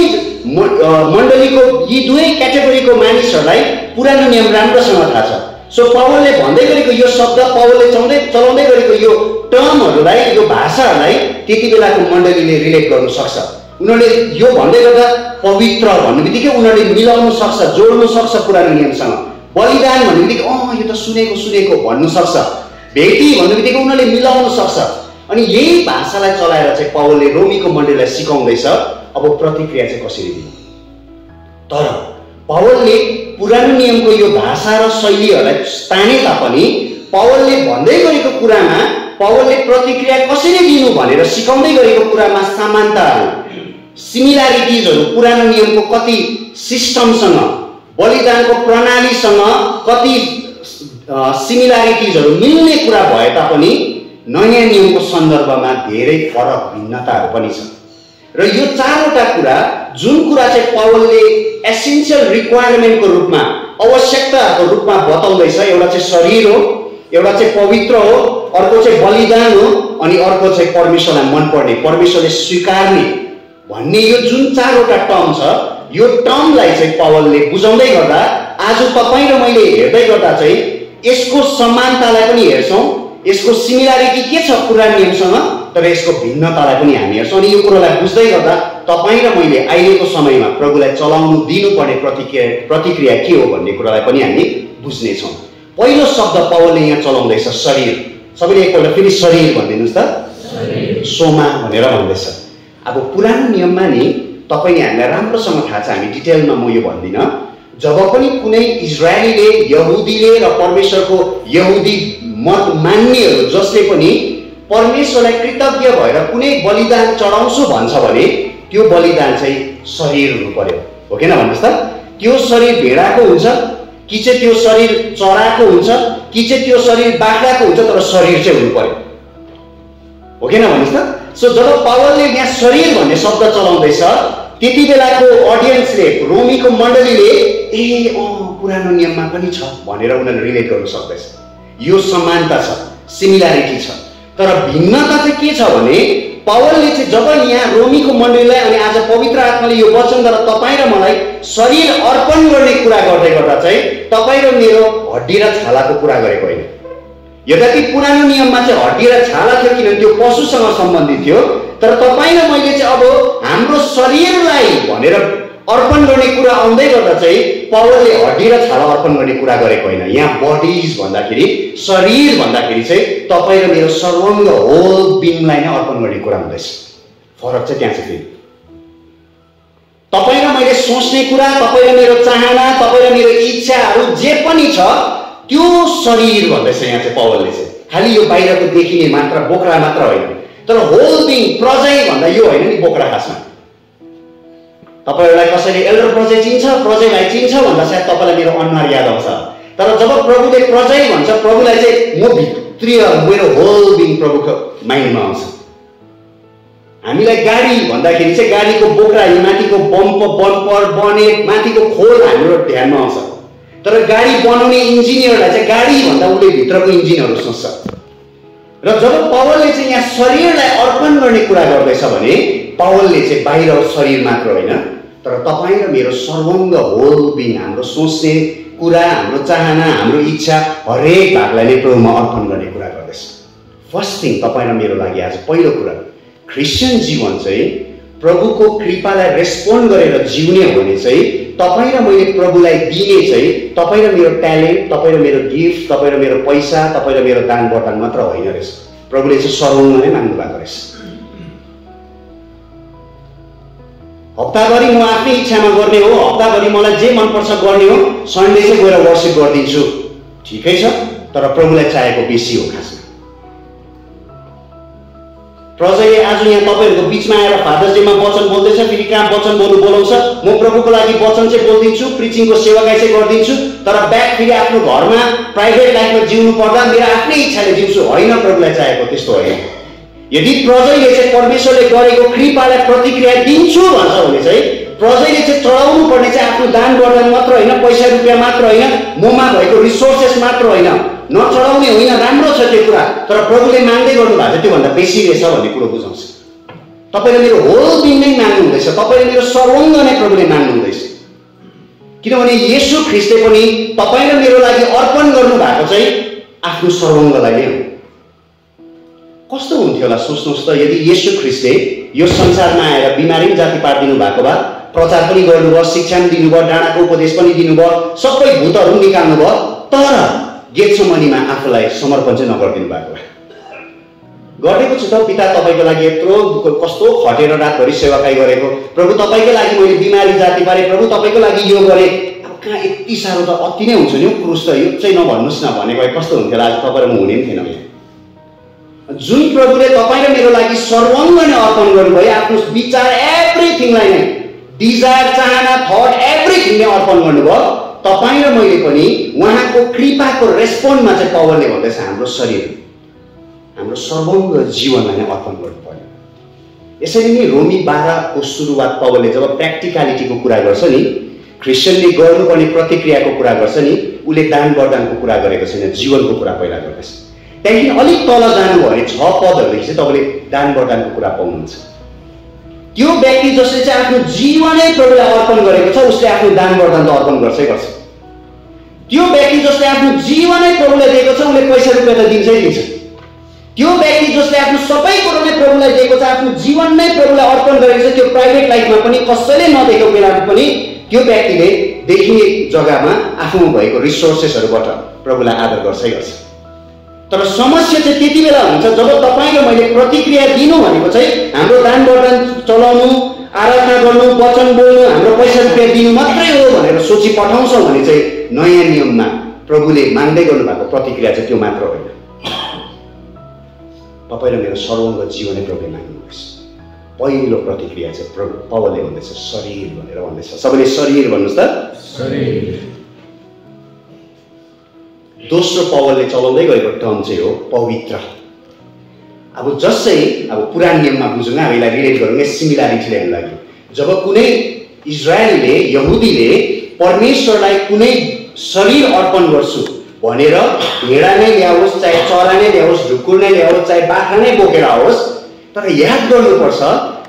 मण्डलीको, यी दुवै क्याटेगोरीको मानिसहरूलाई पुरानो नियम राम्रोसँग थाहा छ। सो पावलले भन्दै गरेको यो शब्द, पावलले चलाउँदै गरेको यो टर्महरूलाई, यो भाषाहरूलाई त्यति बेलाको मण्डलीले रिलेट गर्नु सक्छ। उनीहरूले यो भन्दै गर्दा पवित्र भन्ने बित्तिकै उनीहरूले मिलाउनु सक्छ, जोड्नु सक्छ पुरानो नियमसँग। बलिदान भन्ने बित्तिकै यो त सुनेको भन्नु सक्छ। भेटी भन्ने बित्तिकै उनीहरूले मिलाउनु सक्छ। अनि यही भाषालाई चलाएर चाहिँ पावलले रोमीको मण्डलीलाई सिकाउँदैछ अब प्रतिक्रिया चाहिँ कसरी दिनु। तर पावलले पुरानो नियमको यो भाषा र शैलीहरूलाई ताने तापनि पावलले भन्दै गरेको कुरामा पावलले प्रतिक्रिया कसरी दिनु भनेर सिकाउँदै गरेको कुरामा समानताहरू, सिमिल्यारिटिजहरू, पुरानो नियमको कति सिस्टमसँग, बलिदानको प्रणालीसँग कति सिमिल्यारिटिजहरू मिल्ने कुरा भए तापनि नयाँ नियमको सन्दर्भमा धेरै फरक भिन्नताहरू पनि छ। र यो चारवटा कुरा, जुन कुरा चाहिँ पावलले एसेन्सियल रिक्वायरमेन्टको रूपमा, आवश्यकताको रूपमा बताउँदैछ, एउटा चाहिँ शरीर हो, एउटा चाहिँ पवित्र हो, अर्को चाहिँ बलिदान हो, अनि अर्को चाहिँ परमेश्वरलाई मनपर्ने, परमेश्वरले स्वीकार्ने भन्ने यो जुन चारवटा टर्म छ, यो टर्मलाई चाहिँ पावलले बुझाउँदै गर्दा आज तपाईँ र मैले हेर्दै गर्दा चाहिँ यसको समानतालाई पनि हेर्छौँ, यसको सिमिल्यारिटी के छ पुरानो नियमसँग, तर यसको भिन्नतालाई पनि हामी हेर्छौँ। अनि यो कुरोलाई बुझ्दै गर्दा तपाईँ र मैले अहिलेको समयमा प्रभुलाई चलाउनु दिनुपर्ने प्रतिक्रिया के हो भन्ने कुरालाई पनि हामी बुझ्नेछौँ। पहिलो शब्द पावलले यहाँ चलाउँदैछ शरीर। सबैले एकपल्ट फेरि शरीर भनिदिनुहोस् त, सोमा भनेर भन्दैछ। अब पुरानो नियममा नि तपाईँले हामीलाई राम्रोसँग थाहा छ, हामी डिटेलमा म यो भन्दिनँ, जब पनि कुनै इजरायलीले, यहुदीले र परमेश्वरको यहुदी मत मान्नेहरू जसले पनि परमेश्वरलाई कृतज्ञ भएर कुनै बलिदान चढाउँछु भन्छ भने त्यो बलिदान चाहिँ शरीर हुनु पर्यो, हो कि न भन्नुहोस् त। त्यो शरीर भेडाको हुन्छ कि चाहिँ त्यो शरीर चराको हुन्छ कि चाहिँ त्यो शरीर बाख्राको हुन्छ, तर शरीर चाहिँ हुनु पर्यो, हो कि न भन्नुहोस् त। सो जब पावलले यहाँ शरीर भन्ने शब्द चलाउँदैछ त्यति बेलाको अडियन्सले, रोमीको मण्डलीले पुरानो नियममा पनि छ भनेर उनीहरूले रिलेट गर्नु सक्दैछ। यो समानता छ, सिमिल्यारिटी छ। तर भिन्नता चाहिँ के छ भने पावलले चाहिँ जब यहाँ रोमीको मण्डलीलाई अनि आज पवित्र आत्माले यो वचनद्वारा तपाईँ र मलाई शरीर अर्पण गर्ने कुरा गर्दै गर्दा चाहिँ तपाईँ र मेरो हड्डी र छालाको कुरा गरेको होइन। यद्यपि पुरानो नियममा चाहिँ हड्डी र छाला थियो किनभने त्यो पशुसँग सम्बन्धित थियो, तर तपाईँ र मैले चाहिँ अब हाम्रो शरीरलाई भनेर अर्पण गर्ने कुरा आउँदै गर्दा चाहिँ पावलले हड्डी र छाला अर्पण गर्ने कुरा गरेको होइन। यहाँ बडिज भन्दाखेरि, शरीर भन्दाखेरि चाहिँ तपाईँ र मेरो सर्वाङ्ग होल बिङलाई नै अर्पण गर्ने कुरा हुँदैछ। फरक चाहिँ त्यहाँ छ। फेरि तपाईँ र मैले सोच्ने कुरा, तपाईँ र मेरो चाहना, तपाईँ र मेरो इच्छाहरू जे पनि छ त्यो शरीर भन्दैछ यहाँ चाहिँ पावलले चाहिँ। खालि यो बाहिरको देखिने मात्र, बोक्रा मात्र होइन, तर होल बिङ, प्रजै भन्दा यो होइन नि बोक्रा खासमा। तपाईँहरूलाई कसैले एल्डर प्रजै चिन्छ, प्रजैलाई चिन्छ भन्दा सायद तपाईँलाई मेरो अनुहार याद आउँछ। तर जब प्रभुले प्रजै भन्छ, प्रभुलाई चाहिँ म भित्रीय, मेरो होल बिङ प्रभुको माइन्डमा आउँछ। हामीलाई गाडी भन्दाखेरि चाहिँ गाडीको बोक्रा, माथिको बम्पर, बनेट, माथिको खोल हाम्रो ध्यानमा आउँछ। तर गाडी बनाउने इन्जिनियरलाई चाहिँ गाडी भन्दा उसले भित्रको इन्जिनहरू सोच्छ। र जब पावलले चाहिँ यहाँ शरीरलाई अर्पण गर्ने कुरा गर्दैछ भने पावलले चाहिँ बाहिर शरीर मात्र होइन, तर तपाईँ र मेरो सर्वङ्ग होल बिङ, हाम्रो सोच्ने कुरा, हाम्रो चाहना, हाम्रो इच्छा हरेक भागलाई नै प्रभुमा अर्पण गर्ने कुरा गर्दैछ। फर्स्ट थिङ तपाईँ र मेरो लागि आज पहिलो कुरा, क्रिस्चियन जीवन चाहिँ प्रभुको कृपालाई रेस्पोन्ड गरेर जिउने हो भने चाहिँ तपाईँ र मैले प्रभुलाई दिने चाहिँ तपाईँ र मेरो ट्यालेन्ट, तपाईँ र मेरो गिफ्ट, तपाईँ र मेरो पैसा, तपाईँ र मेरो दान वरदान मात्र होइन रहेछ। प्रभुले चाहिँ सर्वङ्ग नै माग्नु भएको रहेछ। हप्ताभरि म आफ्नै इच्छामा गर्ने हो, हप्ताभरि मलाई जे मनपर्छ गर्ने हो, सन्डे चाहिँ गएर वर्सिप गरिदिन्छु, ठिकै छ, तर प्रभुलाई चाहेको बेसी हो खासमा। प्रजाले आज यहाँ तपाईँहरूको बिचमा आएर फादर्स डेमा वचन बोल्दैछ, फेरि कहाँ वचन बोल्नु बोलाउँछ, म प्रभुको लागि वचन चाहिँ बोलिदिन्छु, प्रिचिङको सेवाकाई चाहिँ गरिदिन्छु, तर ब्याक फेरि आफ्नो घरमा प्राइभेट लाइफमा जिउनु पर्दा मेरो आफ्नै इच्छाले जिउँछु। होइन, प्रभुलाई चाहेको त्यस्तो होइन। यदि प्रजैले चाहिँ परमेश्वरले गरेको कृपालाई प्रतिक्रिया दिन्छु भन्छ भने चाहिँ प्रजैले चाहिँ चढाउनु पर्ने चाहिँ आफ्नो दान वरदान मात्र होइन, पैसा रुपियाँ मात्र होइन, ममा भएको रिसोर्सेस मात्र होइन, नचढाउने होइन, राम्रो छ त्यो कुरा, तर प्रभुले माग्दै गर्नु भएको छ त्योभन्दा बेसी रहेछ भन्ने कुरो बुझाउँछ। तपाईँले मेरो होल दिन नै माग्नु हुँदैछ, तपाईँले मेरो सर्वङ्ग नै प्रभुले माग्नु हुँदैछ। किनभने येशू ख्रीष्टले पनि तपाईँ र मेरो लागि अर्पण गर्नु भएको चाहिँ आफ्नो सर्वङ्गलाई नै हो। कस्तो हुन्थ्यो होला सोच्नुहोस् त, यदि येशू ख्रीष्टले यो संसारमा आएर बिमारी जाति पारिदिनु भएको भए, प्रचार पनि गर्नुभयो, शिक्षा पनि दिनुभयो, डाँडाको उपदेश पनि दिनुभयो, सबै भूतहरू निकाल्नु भयो, तर गेत्सेमनीमा आफूलाई समर्पण चाहिँ नगरिदिनु भएको भए। गरेको छु त पिता, तपाईँको लागि यत्रो कस्तो खटेर रातभरि सेवाकाई गरेको, प्रभु तपाईँकै लागि मैले बिमारी जाति पारेँ, प्रभु तपाईँको लागि यो गरेँ। अब कहाँ यति साह्रो त अति नै हुन्छ नि क्रुस त, यो चाहिँ नभन्नुहोस् न भनेको भए कस्तो हुन्थ्यो होला, आज तपाईँ र म हुने पनि थिएन। जुन प्रभुले तपाईँ र मेरो लागि सर्वङ्ग नै अर्पण गर्नुभयो, आफ्नो विचार एभ्रिथिङलाई नै, डिजायर, चाहना, थट एभ्रिथिङ नै अर्पण गर्नुभयो, तपाईँ र मैले पनि उहाँको कृपाको रेस्पोन्डमा चाहिँ पावलले भन्दैछ हाम्रो शरीर, हाम्रो सर्वङ्ग जीवनलाई नै अर्पण गर्नु पर्यो। यसरी नै रोमी 12 को सुरुवात पावलले जब प्र्याक्टिकलिटीको कुरा गर्छ नि, क्रिस्चियनले गर्नुपर्ने प्रतिक्रियाको कुरा गर्छ नि, उसले दान वरदानको कुरा गरेको छैन, जीवनको कुरा पहिला गर्दैछ। त्यहाँदेखि अलिक तल जानुभयो भने 6 पदहरूदेखि चाहिँ तपाईँले दान वरदानको कुरा पाउनुहुन्छ। त्यो व्यक्ति जसले चाहिँ आफ्नो जीवनै प्रभुलाई अर्पण गरेको छ उसले आफ्नो दान वरदान त अर्पण गर्छै गर्छ। त्यो व्यक्ति जसले आफ्नो जीवनै प्रभुलाई दिएको छ उसले पैसा रुपियाँ त दिन्छै दिन्छ। त्यो व्यक्ति जसले आफ्नो सबै कुरो नै प्रभुलाई दिएको छ, आफ्नो जीवन नै प्रभुलाई अर्पण गरेको छ, त्यो प्राइभेट लाइफमा पनि कसैले नदेखेको बेलामा पनि त्यो व्यक्तिले देखिने जग्गामा आफूमा भएको रिसोर्सेसहरूबाट प्रभुलाई आदर गर्छै गर्छ। तर समस्या चाहिँ त्यति बेला हुन्छ जब तपाईँ र मैले प्रतिक्रिया दिनु भनेको चाहिँ हाम्रो दान वरदान चलाउनु, आराधना गर्नु, वचन बोल्नु, हाम्रो पैसा रुपियाँ दिनु मात्रै हो भनेर सोची पठाउँछौँ भने चाहिँ नयाँ नियममा प्रभुले माग्दै गर्नुभएको प्रतिक्रिया चाहिँ त्यो मात्र होइन। तपाईँ र मेरो सर्वङ्ग जीवनै प्रभुले माग्नुहुँदैछ। पहिलो प्रतिक्रिया चाहिँ प्रभु पावलले भन्दैछ शरीर भनेर भन्दैछ। सबैले शरीर भन्नुहोस् त, शरीर। दोस्रो पावलले चलाउँदै गएको टर्म चाहिँ हो पवित्र। अब जसै अब पुरानो नियममा बुझौँ, अब यसलाई रिलेट गरौँ सिमिलारिटी ल्याउनु लागि। जब कुनै इजरायलीले, यहुदीले परमेश्वरलाई कुनै शरीर अर्पण गर्छु भनेर भेडा नै ल्याओस्, चाहे चरा नै ल्याओस्, ढुकुर नै ल्याओस्, चाहे बाख्रा नै बोकेर आओस्, तर याद गर्नुपर्छ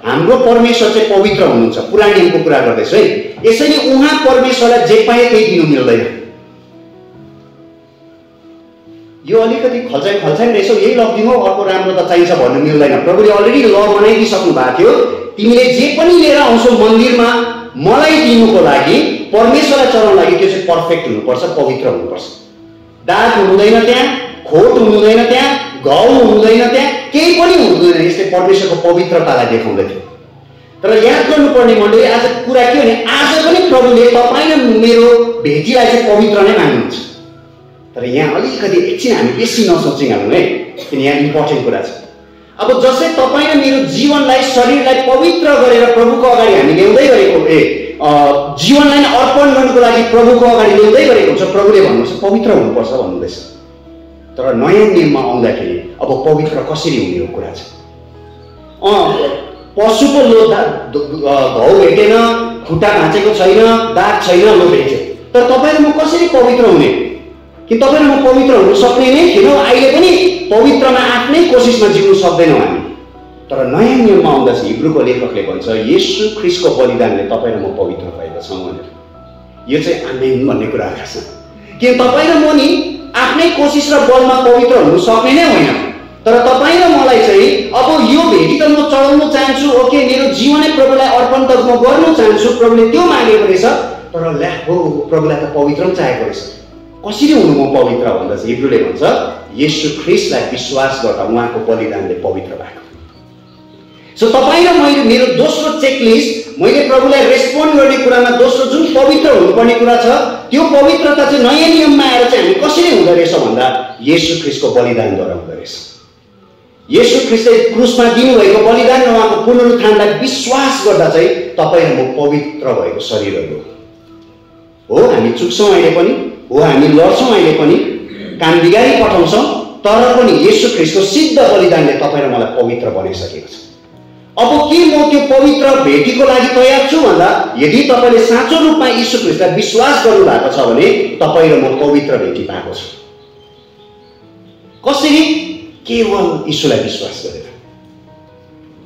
हाम्रो परमेश्वर चाहिँ पवित्र हुनुहुन्छ। पुरानो नियमको कुरा गर्दैछु है। यसैले उहाँ परमेश्वरलाई जे पाए त्यही दिनु मिल्दैन। यो अलिकति खल्छाइ रहेछ, यही लगिदिनु, अर्को राम्रो त चाहिन्छ भन्नु मिल्दैन। प्रभुले अलरेडी ल बनाइदिइसक्नु भएको थियो, तिमीले जे पनि लिएर आउँछौ मन्दिरमा मलाई दिनुको लागि, परमेश्वरलाई चढाउनु लागि, त्यो चाहिँ पर्फेक्ट हुनुपर्छ, पवित्र हुनुपर्छ। दाग हुँदैन त्यहाँ, खोट हुँदैन त्यहाँ, घाउ हुँदैन त्यहाँ, केही पनि हुँदैन। यसले परमेश्वरको पवित्रतालाई देखाउँदै थियो। तर याद गर्नुपर्ने मण्डली आज कुरा के हो भने आज पनि प्रभुले तपाईँ र मेरो भेटीलाई चाहिँ पवित्र नै माग्नुहुन्छ। तर यहाँ अलिकति एकछिन हामी बेसी नसोचौँ हाल्नु है, किन यहाँ इम्पोर्टेन्ट कुरा छ। अब जसै तपाईँ र मेरो जीवनलाई, शरीरलाई पवित्र गरेर प्रभुको अगाडि हामी ल्याउँदै गरेको जीवनलाई नै अर्पण गर्नुको लागि प्रभुको अगाडि ल्याउँदै गरेको हुन्छ, प्रभुले भन्नुहुन्छ पवित्र हुनुपर्छ भन्नुहुँदैछ। तर नयाँ नियममा आउँदाखेरि अब पवित्र कसरी हुने हो कुरा छ। पशुको घाउ भेटेन, खुट्टा भाँचेको छैन, दाग छैन, लो भेट्यो। तर तपाईँ र म कसरी पवित्र हुने? कि तपाईँ र म पवित्र हुन सक्ने नै थिएनौँ। अहिले पनि पवित्रमा आफ्नै कोसिसमा जिउनु सक्दैनौँ हामी। तर नयाँ नियममा आउँदा चाहिँ हिब्रूको लेखकले भन्छ येशू ख्रीष्टको बलिदानले तपाईँ र म पवित्र भएका छौँ भनेर। यो चाहिँ आमेन भन्ने कुरा छ। कि तपाईँ र म नि आफ्नै कोसिस र बलमा पवित्र हुन सक्ने नै होइन। तर तपाईँ र मलाई चाहिँ अब यो भेटी त म चढाउन चाहन्छु, ओके, मेरो जीवनै प्रभुलाई अर्पण त म गर्न चाहन्छु, प्रभुले त्यो मागेको रहेछ। तर ल्या हो, प्रभुलाई त पवित्र पनि चाहेको रहेछ। कसरी हुनु म पवित्र भन्दा चाहिँ हिब्रूले भन्छ येशू ख्रीष्टलाई विश्वास गर्दा उहाँको बलिदानले पवित्र भएको। सो तपाईँ र मैले मेरो दोस्रो चेकलिस्ट, मैले प्रभुलाई रेस्पोन्ड गर्ने कुरामा दोस्रो जुन पवित्र हुनुपर्ने कुरा छ, त्यो पवित्रता चाहिँ नयाँ नियममा आएर चाहिँ हामी कसरी हुँदो रहेछ भन्दा येशू ख्रीष्टको बलिदानद्वारा हुँदो रहेछ। येशू ख्रीष्टले क्रुसमा दिनुभएको बलिदान र उहाँको पुनरुत्थानलाई विश्वास गर्दा चाहिँ तपाईँ र म पवित्र भएको शरीरहरू हो। हामी चुक्छौँ अहिले पनि, हो हामी लड्छौँ अहिले पनि, काम बिगारी पठाउँछौँ, तर पनि येशू ख्रीष्टको सिद्ध बलिदानले तपाईँ र मलाई पवित्र बनाइसकेको छ। अब के म त्यो पवित्र भेटीको लागि तयार छु भन्दा यदि तपाईँले साँचो रूपमा येशू ख्रीष्टलाई विश्वास गर्नु भएको छ भने तपाईँ र म पवित्र भेटी पाएको छु। कसरी? केवल येशूलाई विश्वास गरेर।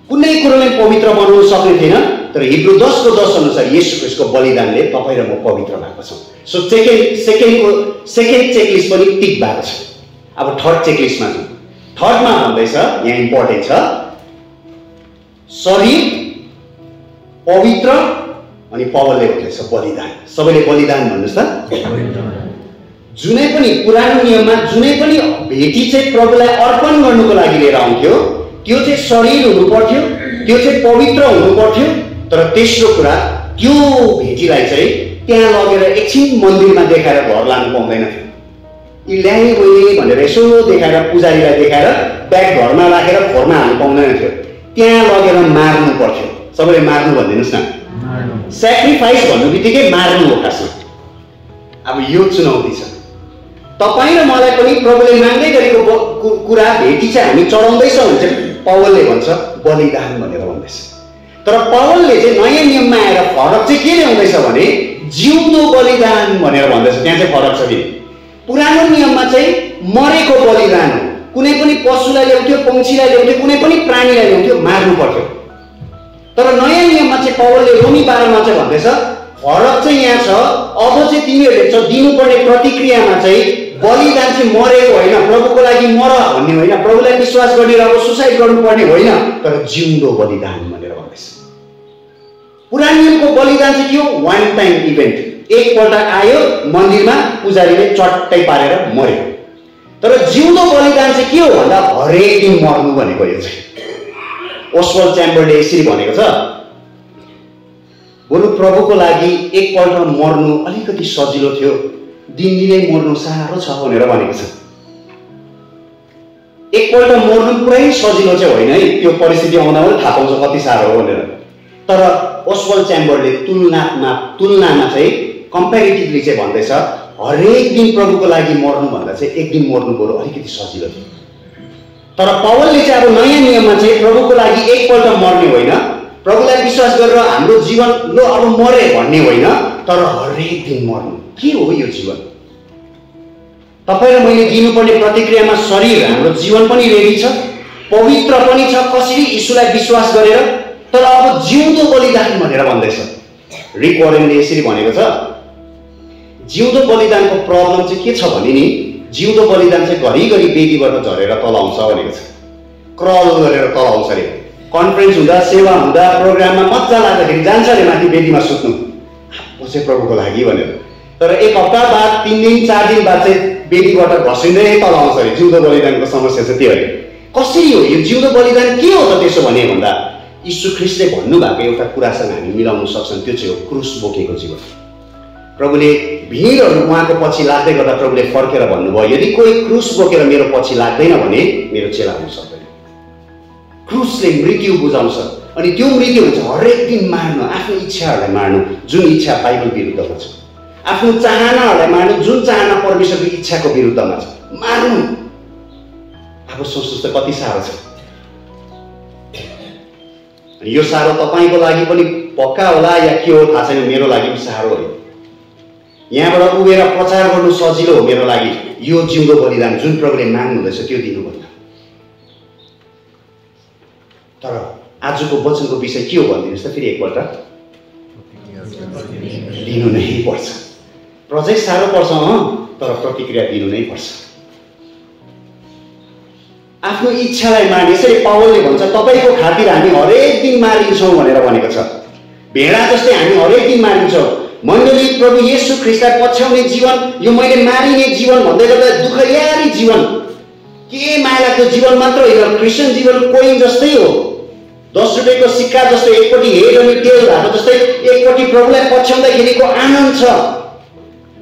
कुनै कुरोले पवित्र बनाउन सक्ने थिएन, तर हिब्रू 10:10 अनुसार येशू ख्रीष्टको बलिदानले तपाईँ र म पवित्र भएको छौँ। सो सेकेन्ड चेकलिस्ट पनि टिक भएको छ। अब थर्ड चेकलिस्टमा जाउँ। थर्डमा भन्दैछ, यहाँ इम्पोर्टेन्ट छ, शरीर पवित्र, अनि पवलले भन्दैछ बलिदान। सबैले बलिदान भन्नुहोस् त। जुनै पनि पुरानो नियममा जुनै पनि भेटी चाहिँ प्रभुलाई अर्पण गर्नुको लागि लिएर आउँथ्यो, त्यो चाहिँ शरीर हुनु पर्थ्यो, त्यो चाहिँ पवित्र हुनु पर्थ्यो। तर तेस्रो कुरा, त्यो भेटीलाई चाहिँ त्यहाँ लगेर एकछिन मन्दिरमा देखाएर घर लानु पाउँदैन थियो। यी ल्याए मैले भनेर यसो देखाएर पुजारीलाई देखाएर ब्याग घरमा राखेर खोरमा हाल्नु पाउँदैन थियो। त्यहाँ लगेर मार्नु पर्थ्यो। सबैले मार्नु भनिदिनुहोस् न। सेक्रिफाइस भन्नु बित्तिकै मार्नु हो खासमा। अब यो चुनौती छ तपाईँ र मलाई पनि। प्रभुले माग्दै गरेको कुरा भेटी चाहिँ हामी चढाउँदैछौँ भने चाहिँ पवलले भन्छ बलिदान भनेर भन्दैछ। तर पवलले चाहिँ नयाँ नियममा आएर फरक चाहिँ के ल्याउँदैछ भने जिउँदो बलिदान भनेर भन्दैछ। त्यहाँ चाहिँ फरक छ। कि पुरानो नियममा चाहिँ मरेको बलिदान हो, कुनै पनि पशुलाई ल्याउँथ्यो, पंक्षीलाई ल्याउँथ्यो, कुनै पनि प्राणीलाई ल्याउँथ्यो, मार्नु पर्थ्यो। तर नयाँ नियममा चाहिँ पवलले रोमी 12 चाहिँ भन्दैछ फरक चाहिँ यहाँ छ। अब चाहिँ तिमीहरूले दिनुपर्ने प्रतिक्रियामा चाहिँ बलिदान चाहिँ मरेको होइन, प्रभुको लागि मर भन्ने होइन, प्रभुलाई विश्वास गर्ने र अब सुसाइड गर्नुपर्ने होइन, तर जिउँदो बलिदान भनेर भन्दैछ। पुरानो नियमको बलिदान चाहिँ के हो? वान टाइम इभेन्ट, एकपल्ट आयो मन्दिरमा, पुजारीले चट्टै पारेर मर्यो। तर जिउँदो बलिदान चाहिँ के हो भन्दा हरेक दिन मर्नु भनेको। यो चाहिँ ओस्वाल्ड च्याम्बरले यसरी भनेको छ, बरु प्रभुको लागि एकपल्ट मर्नु अलिकति सजिलो थियो, दिनदिनै मर्नु साह्रो छ भनेर भनेको छ। एकपल्ट मर्नु पुरै सजिलो चाहिँ होइन है, त्यो परिस्थिति आउँदा पनि थाहा पाउँछ कति साह्रो हो भनेर। तर ओस्वाल्ड च्याम्बरले तुलनामा चाहिँ कम्पेरिटिभली चाहिँ भन्दैछ हरेक दिन प्रभुको लागि मर्नु भन्दा चाहिँ एक दिन मर्नु बरु अलिकति सजिलो थियो। तर पवलले चाहिँ अब नयाँ नियममा चाहिँ प्रभुको लागि एकपल्ट मर्ने होइन, प्रभुलाई विश्वास गरेर हाम्रो जीवन लो अब मरे भन्ने होइन, तर हरेक दिन मर्नु। के हो यो जीवन? तपाईँ र मैले दिनुपर्ने प्रतिक्रियामा शरीर, हाम्रो जीवन पनि रेडी छ, पवित्र पनि छ, कसरी यीशुलाई विश्वास गरेर। तर अब जिउँदो बलिदान भनेर भन्दैछ। रिक वरेनले यसरी भनेको छ, जिउँदो बलिदानको प्रब्लम चाहिँ के छ भने नि, जिउँदो बलिदान चाहिँ घरिघरि बेदीबाट झरेर तल आउँछ भनेको छ। क्रल गरेर तल आउँछ अरे। कन्फरेन्स हुँदा, सेवा हुँदा, प्रोग्राममा मजा लाग्दाखेरि जान्छ अरे माथि बेदीमा सुत्नु, म चाहिँ प्रभुको लागि भनेर। तर एक हप्ता बाद, 3 दिन 4 दिन बाद चाहिँ बेदीबाट घसिँदै तल आउँछ अरे। जिउँदो बलिदानको समस्या चाहिँ त्यो अरे। कसरी हो यो जिउँदो बलिदान? के हो त त्यसो भने भन्दा यीशु ख्रीष्टले भन्नुभएको एउटा कुरासँग हामी मिलाउन सक्छौँ, त्यो चाहिँ हो क्रुस बोकेको जीवन। प्रभुले भिडहरू उहाँको पछि लाग्दै गर्दा प्रभुले फर्केर भन्नुभयो, यदि कोही क्रुस बोकेर मेरो पछि लाग्दैन भने मेरो चेला हुन सक्दैन। क्रुसले मृत्यु बुझाउँछ, अनि त्यो मृत्यु हुन्छ हरेक दिन मार्नु, आफ्नो इच्छाहरूलाई मार्नु जुन इच्छा बाइबल विरुद्धमा छ, आफ्नो चाहनाहरूलाई मार्नु जुन चाहना परमेश्वरको इच्छाको विरुद्धमा छ, मार्नु। अब सोच्नुहोस् त कति साह्रो छ। अनि यो साह्रो तपाईँको लागि पनि पक्का होला या के हो थाहा छैन, मेरो लागि पनि साह्रो हो। यहाँबाट उभिएर प्रचार गर्नु सजिलो हो मेरो लागि, यो जिउँदो बलिदान जुन प्रभुले माग्नुहुँदैछ त्यो दिनुभन्दा। तर आजको वचनको विषय के हो भनिदिनुहोस् त फेरि एकपल्ट। दिनु नै पर्छ। प्रोजेक्ट साह्रो पर्छ तर प्रतिक्रिया दिनु नै पर्छ। आफ्नो इच्छालाई मार्ने, यसरी पावलले भन्छ तपाईँको खातिर हामी हरेक दिन मारिन्छौँ भनेर भनेको छ। भेडा जस्तै हामी हरेक दिन मारिन्छौँ। मण्डली प्रभु येशू ख्रीष्टलाई पछ्याउने जीवन, यो मैले मारिने जीवन भन्दै गर्दा दुःखयारी जीवन, के मायाको जीवन मात्र होइन, क्रिस्चियन जीवन कोइन जस्तै हो। 10 रुपैयाँको सिक्का जस्तो एकपट्टि हेड अनि टेल भएको जस्तै एकपट्टि प्रभुलाई पछ्याउँदाखेरिको आनन्द छ।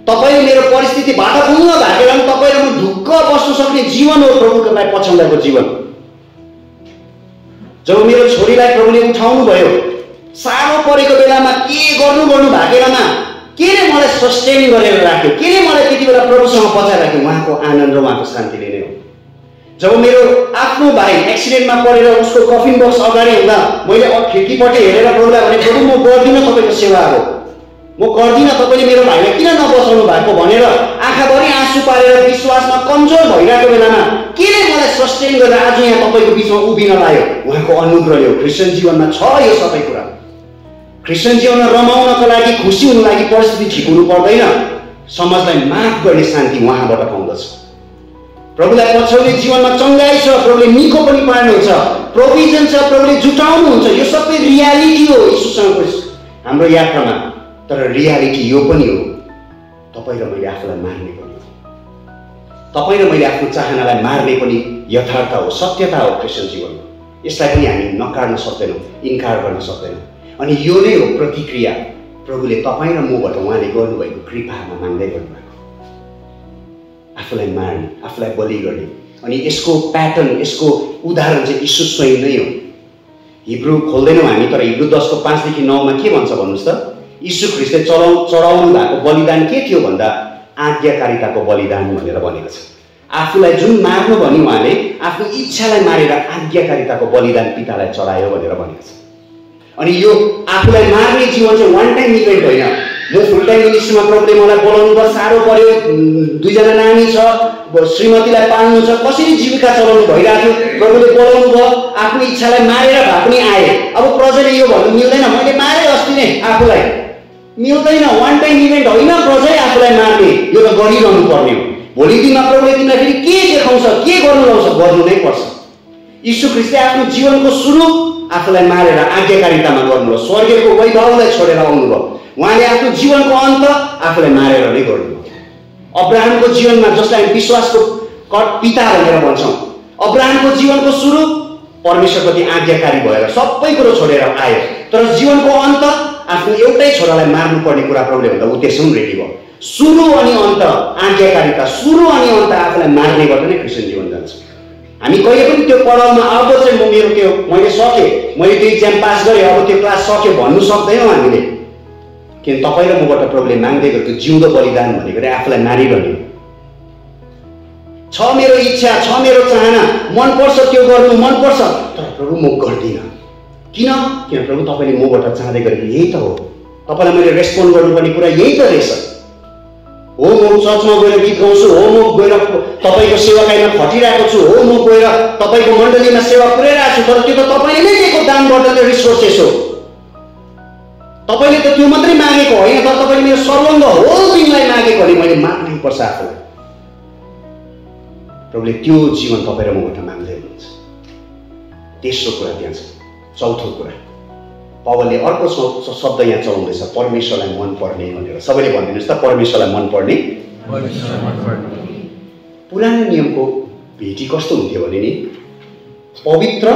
तपाईले मेरो परिस्थिति भाटाभुङ्ग भएको बेलामा तपाईँ र म ढुक्क बस्न सक्ने जीवन हो प्रभुलाई पछ्याउँदाको जीवन। जब मेरो छोरीलाई प्रभुले उठाउनु भयो, साह्रो परेको बेलामा के गर्नु भएको बेलामा के ले मलाई सस्टेन गरेर राख्यो, के ले मलाई त्यति बेला प्रभुसँग बचाएर राख्यो, उहाँको आनन्द र उहाँको शान्तिले नै हो। जब मेरो आफ्नो भाइ एक्सिडेन्टमा परेर उसको कफिन बक्स अगाडि हुँदा मैले खिड्कीपट्टि हेरेर प्रभुलाई भने प्रभु म गर्दिनँ तपाईँको सेवाहरू, म गर्दिनँ, तपाईँले मेरो भाइलाई किन नबचाउनु भएको भनेर आँखाभरि आँसु पारेर विश्वासमा कमजोर भइरहेको बेलामा के ले मलाई सस्टेन गरेर आज यहाँ तपाईँको बिचमा उभिन लायो, उहाँको अनुग्रहले हो। क्रिस्चियन जीवनमा छ यो सबै कुरा। क्रिस्चियन जीवनमा रमाउनको लागि, खुसी हुनु लागि परिस्थिति ठिक हुनु पर्दैन, समाजलाई माफ गर्ने शान्ति उहाँबाट पाउँदछ। प्रभुलाई पछ्याउने जीवनमा चङ्गाई छ, प्रभुले निको पनि पार्नुहुन्छ, प्रोभिजन छ, प्रभुले जुटाउनुहुन्छ। यो सबै रियालिटी हो यीशुसँगको हाम्रो यात्रामा। तर रियालिटी यो पनि हो तपाईँ र मैले आफूलाई मार्ने पनि हो, तपाईँ र मैले आफ्नो चाहनालाई मार्ने पनि यथार्थ हो, सत्यता हो क्रिस्चियन जीवनमा। यसलाई पनि हामी नकार्न सक्दैनौँ, इन्कार गर्न सक्दैनौँ। अनि यो नै हो प्रतिक्रिया प्रभुले तपाईँ र मबाट उहाँले गर्नुभएको कृपामा माग्दै गर्नुभएको, आफूलाई मार्ने, आफूलाई बलि गर्ने। अनि यसको प्याटर्न, यसको उदाहरण चाहिँ यीशु स्वयं नै हो। हिब्रू खोल्दैनौँ हामी, तर हिब्रू 10को 5 देखि 9 मा के भन्छ भन्नुहोस् त। यीशु ख्रीष्टले चढाउनु भएको बलिदान के थियो भन्दा आज्ञाकारिताको बलिदान भनेर भनेको छ। आफूलाई जुन मार्नु भन्यो उहाँले आफ्नो इच्छालाई मारेर आज्ञाकारिताको बलिदान पितालाई चढायो भनेर भनेको छ। अनि यो आफूलाई मार्ने जीवन चाहिँ वान टाइम इभेन्ट होइन। म फुल टाइम मिनिस्ट्रीमा प्रभुले मलाई बोलाउनु भयो, साह्रो पर्यो, 2 जना नानी छ, श्रीमतीलाई पाल्नु छ, कसरी जीविका चलाउनु भइरहेको थियो, प्रभुले बोलाउनु भयो, आफ्नो इच्छालाई मारेर भए पनि आए। अब प्रजाले यो भन्नु मिल्दैन मैले मारे अस्ति नै, आफूलाई मिल्दैन। वान टाइम इभेन्ट होइन प्रजै आफूलाई मार्ने, यो त गरिरहनु पर्ने हो। भोलि दिनमा प्रभुले तिमीलाई फेरि के देखाउँछ, के गर्नु लाउँछ, गर्नु नै पर्छ। यीशु ख्रीष्टले आफ्नो जीवनको सुरु आफूलाई मारेर आज्ञाकारितामा गर्नुभयो, स्वर्गको वैभवलाई छोडेर आउनुभयो। उहाँले आफ्नो जीवनको अन्त आफूलाई मारेर नै गर्नुभयो। अब्राहमको जीवनमा जसलाई हामी विश्वासको पिता भनेर भन्छौँ, अब्राहमको जीवनको सुरु परमेश्वरप्रति आज्ञाकारी भएर सबै कुरो छोडेर आयो। तर जीवनको अन्त आफ्नो एउटै छोरालाई मार्नुपर्ने कुरा प्रभुले भन्दा ऊ त्यसमा रेडी भयो। सुरु अनि अन्त आज्ञाकारिता, सुरु अनि अन्त आफूलाई मार्नेबाट नै क्रिस्चियन जीवन जान्छ। हामी कहिले पनि त्यो पढाउमा अब चाहिँ म मेरो त्यो मैले सकेँ, मैले त्यो इक्जाम पास गरेँ, अब त्यो क्लास सक्यो भन्नु सक्दैनौँ हामीले। किन तपाईँ र मबाट प्रभुले माग्दै गरेको जिउँदो बलिदान भनेको आफूलाई मारिरहने छ। मेरो इच्छा छ, मेरो चाहना, मनपर्छ त्यो गर्नु मनपर्छ, तर प्रभु म गर्दिनँ। किन? किन प्रभु तपाईँले मबाट चाहँदै गरेको यही त हो। तपाईँलाई मैले रेस्पोन्ड गर्नुपर्ने कुरा यही त रहेछ। हो म चर्चमा गएर गीत गाउँछु, हो म गएर तपाईँको सेवाकाईमा खटिरहेको छु, हो म गएर तपाईँको मण्डलीमा सेवा पुर्याइरहेको छु, तर त्यो त तपाईँले नै दिएको दानबाट रिसोर्सेस हो। तपाईँले त त्यो मात्रै मागेको होइन, तर तपाईँले मेरो सर्वङ्ग होल दिनलाई मागेको भने मैले माग्नै पर्छ आफूलाई। प्रभुले त्यो जीवन तपाईँ र मबाट माग्दै हुनुहुन्छ। तेस्रो कुरा त्यहाँ छ। चौथो कुरा पावलले अर्को शब्द यहाँ चलाउँदैछ, परमेश्वरलाई मनपर्ने भनेर। सबैले भनिदिनुहोस् त, परमेश्वरलाई मनपर्ने। पुरानो नियमको भेटी कस्तो हुन्थ्यो भने नि, पवित्र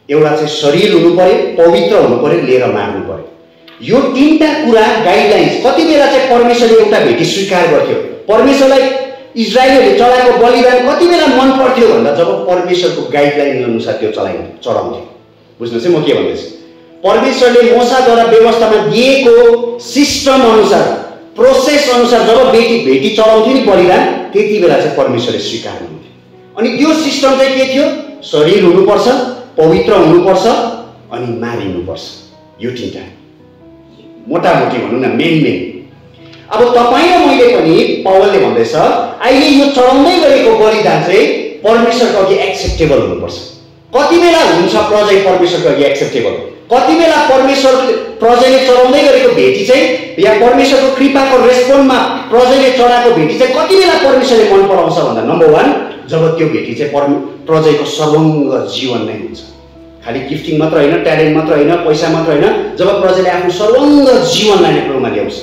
एउटा चाहिँ शरीर हुनु पर्यो, पवित्र हुनु पर्यो, लिएर मार्नु पर्यो। यो 3टा कुरा गाइडलाइन्स। कति बेला चाहिँ परमेश्वरले एउटा भेटी स्वीकार गर्थ्यो, परमेश्वरलाई इजरायलीहरूले चलाएको बलिदान कति बेला मन पर्थ्यो भन्दा जब परमेश्वरको गाइडलाइन अनुसार त्यो चढाउँथ्यो। बुझ्नुहोस् है म के भन्दैछु। परमेश्वरले मोसाद्वारा व्यवस्थामा दिएको सिस्टम अनुसार, प्रोसेस अनुसार जब भेटी चढाउँथ्यो नि बलिदान, त्यति बेला चाहिँ परमेश्वरले स्वीकार गर्नुहुन्थ्यो। अनि त्यो सिस्टम चाहिँ के थियो? शरीर हुनुपर्छ, पवित्र हुनुपर्छ अनि मारिनुपर्छ। यो तीनटा मोटामोटी भनौँ न, मेन। अब तपाईँ र मैले पनि पौलले भन्दैछ अहिले यो चढाउँदै गरेको बलिदान चाहिँ परमेश्वरको अघि एक्सेप्टेबल हुनुपर्छ। कति बेला हुन्छ प्रजै परमेश्वरको अघि एक्सेप्टेबल? कति बेला प्रजैले चढाउँदै गरेको भेटी चाहिँ या परमेश्वरको कृपाको रेस्पोन्डमा प्रजैले चढाएको भेटी चाहिँ कति बेला परमेश्वरले मन पराउँछ भन्दा नम्बर 1, जब त्यो भेटी चाहिँ प्रजैको सर्वङ्ग जीवन नै हुन्छ। खालि गिफ्टिङ मात्र होइन, ट्यालेन्ट मात्र होइन, पैसा मात्र होइन, जब प्रजैले आफ्नो सर्वङ्ग जीवनलाई नै प्रभुमा ल्याउँछ।